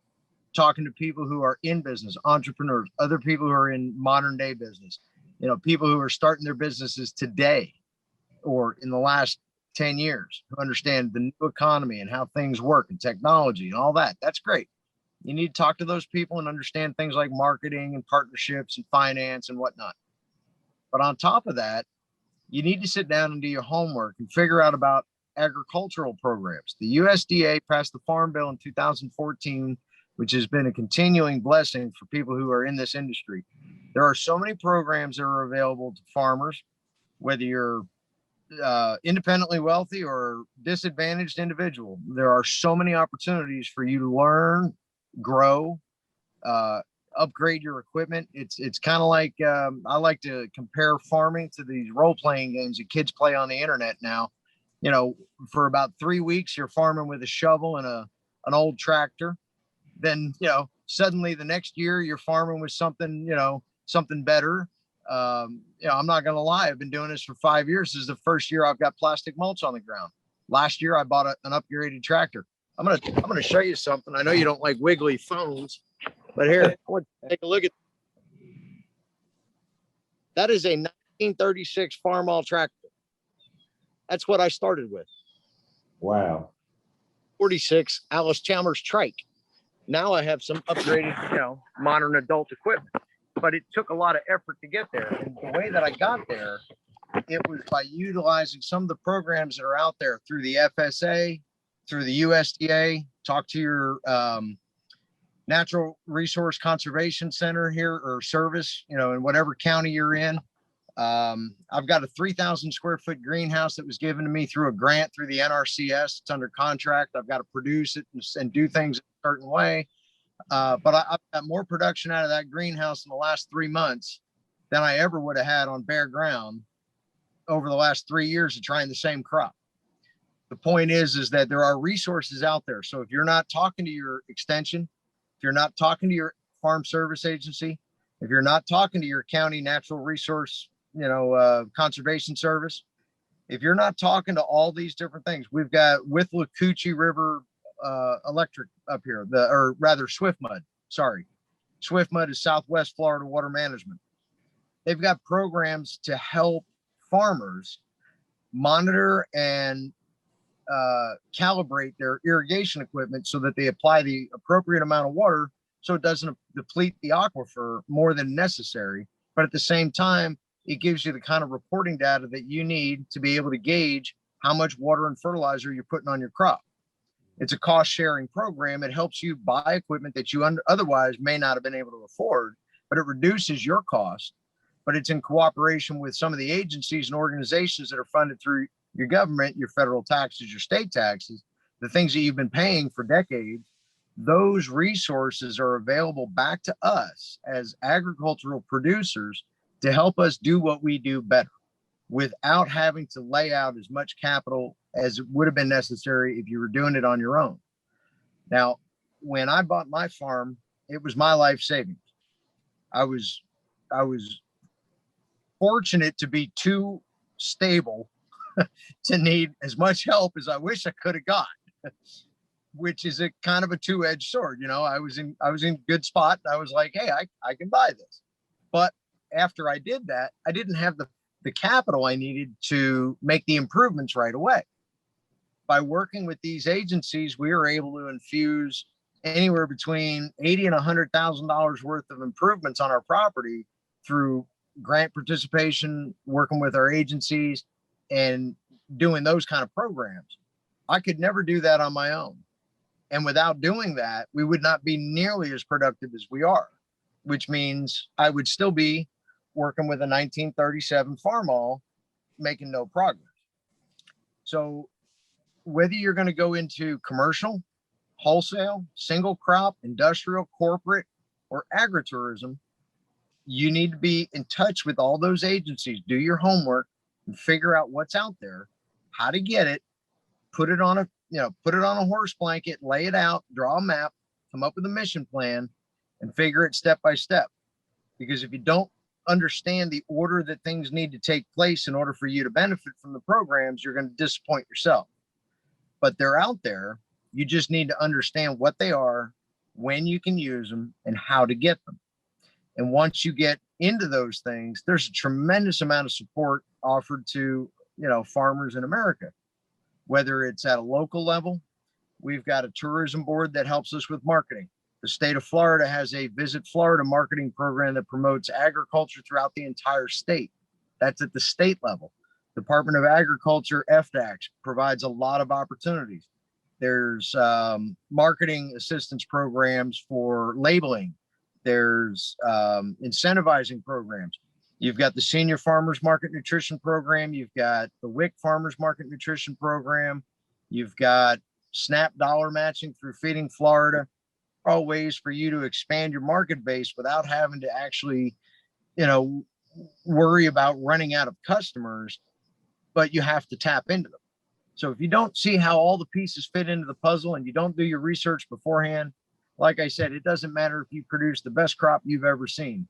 talking to people who are in business, entrepreneurs, other people who are in modern day business, you know, people who are starting their businesses today or in the last 10 years, who understand the new economy and how things work and technology and all that. That's great. You need to talk to those people and understand things like marketing and partnerships and finance and whatnot. But on top of that, you need to sit down and do your homework and figure out about agricultural programs. The USDA passed the Farm Bill in 2014, which has been a continuing blessing for people who are in this industry. There are so many programs that are available to farmers, whether you're independently wealthy or disadvantaged individual. There are so many opportunities for you to learn, grow, upgrade your equipment. It's kind of like, I like to compare farming to these role-playing games that kids play on the internet now. You know, for about 3 weeks, you're farming with a shovel and an old tractor. Then, you know, suddenly the next year you're farming with something, you know, something better. You know, I'm not going to lie. I've been doing this for 5 years. This is the first year I've got plastic mulch on the ground. Last year I bought an upgraded tractor. I'm going to show you something. I know you don't like wiggly phones, but here, I want to take a look at. That is a 1936 Farmall tractor. That's what I started with. Wow. 46 Alice Chalmers trike. Now I have some upgraded, you know, modern adult equipment, but it took a lot of effort to get there. And the way that I got there, it was by utilizing some of the programs that are out there through the FSA, through the USDA. Talk to your Natural Resource Conservation Center here or service, you know, in whatever county you're in. I've got a 3,000 square foot greenhouse that was given to me through a grant through the NRCS. It's under contract. I've got to produce it and do things a certain way. But I've got more production out of that greenhouse in the last 3 months than I ever would have had on bare ground over the last 3 years of trying the same crop. The point is that there are resources out there. So if you're not talking to your extension, if you're not talking to your farm service agency, if you're not talking to your county natural resource, conservation service, if you're not talking to all these different things, we've got with Withlacoochee River Electric up here, or rather Swift Mud. Sorry, Swift Mud is Southwest Florida Water Management. They've got programs to help farmers monitor and calibrate their irrigation equipment so that they apply the appropriate amount of water so it doesn't deplete the aquifer more than necessary. But at the same time, it gives you the kind of reporting data that you need to be able to gauge how much water and fertilizer you're putting on your crop. It's a cost sharing program. It helps you buy equipment that you otherwise may not have been able to afford, but it reduces your cost. But it's in cooperation with some of the agencies and organizations that are funded through your government, your federal taxes, your state taxes, the things that you've been paying for decades. Those resources are available back to us as agricultural producers to help us do what we do better without having to lay out as much capital as would have been necessary if you were doing it on your own. Now, when I bought my farm, it was my life savings. I was fortunate to be too stable to need as much help as I wish I could have got, which is a kind of a two-edged sword. I was in good spot. I was like, hey, I can buy this. But after I did that, I didn't have the capital I needed to make the improvements right away. By working with these agencies, we were able to infuse anywhere between $80,000 and $100,000 worth of improvements on our property through grant participation, working with our agencies, and doing those kind of programs. I could never do that on my own. And without doing that, we would not be nearly as productive as we are, which means I would still be working with a 1937 Farmall, making no progress. So whether you're going to go into commercial, wholesale, single crop, industrial, corporate, or agritourism, you need to be in touch with all those agencies, do your homework, and figure out what's out there, how to get it, put it on a horse blanket, lay it out, draw a map, come up with a mission plan, and figure it step by step. Because if you don't understand the order that things need to take place in order for you to benefit from the programs, you're going to disappoint yourself. But they're out there. You just need to understand what they are, when you can use them, and how to get them. And once you get into those things, there's a tremendous amount of support offered to, farmers in America, whether it's at a local level. We've got a tourism board that helps us with marketing. The state of Florida has a Visit Florida marketing program that promotes agriculture throughout the entire state. That's at the state level. Department of Agriculture, FDAC, provides a lot of opportunities. There's marketing assistance programs for labeling. There's incentivizing programs. You've got the Senior Farmers Market Nutrition Program. You've got the WIC Farmers Market Nutrition Program. You've got SNAP dollar matching through Feeding Florida. All ways for you to expand your market base without having to actually, worry about running out of customers, but you have to tap into them. So if you don't see how all the pieces fit into the puzzle and you don't do your research beforehand, like I said, it doesn't matter if you produce the best crop you've ever seen.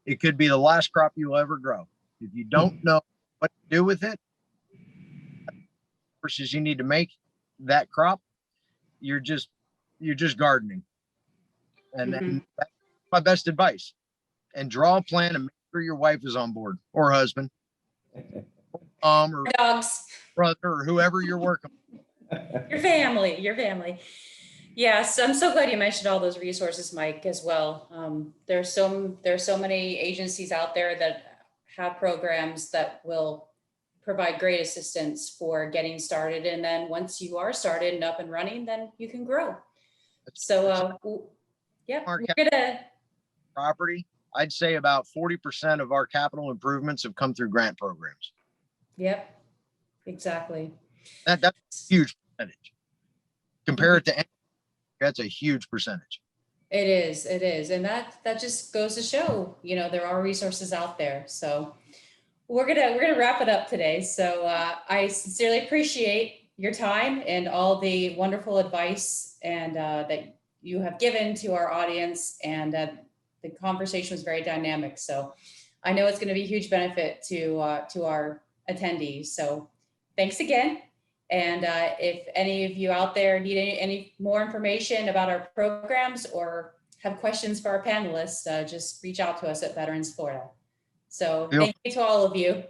It could be the last crop you'll ever grow. If you don't know what to do with it, versus you need to make that crop, you're just gardening. And that's my best advice. And draw a plan and make sure your wife is on board, or husband, or Dogs, brother, or whoever you're working with. your family. Yes, I'm so glad you mentioned all those resources, Mike, as well. There's so many agencies out there that have programs that will provide great assistance for getting started. And then once you are started and up and running, then you can grow. So, yeah, we're gonna property. I'd say about 40% of our capital improvements have come through grant programs. Yep, exactly. That's a huge percentage. Compare it to any, that's a huge percentage. It is. And that just goes to show, there are resources out there. So we're gonna wrap it up today. So I sincerely appreciate your time and all the wonderful advice and that you have given to our audience, and the conversation was very dynamic. So I know it's going to be a huge benefit to our attendees. So thanks again. And if any of you out there need any more information about our programs or have questions for our panelists, just reach out to us at Veterans Florida. So thank you to all of you.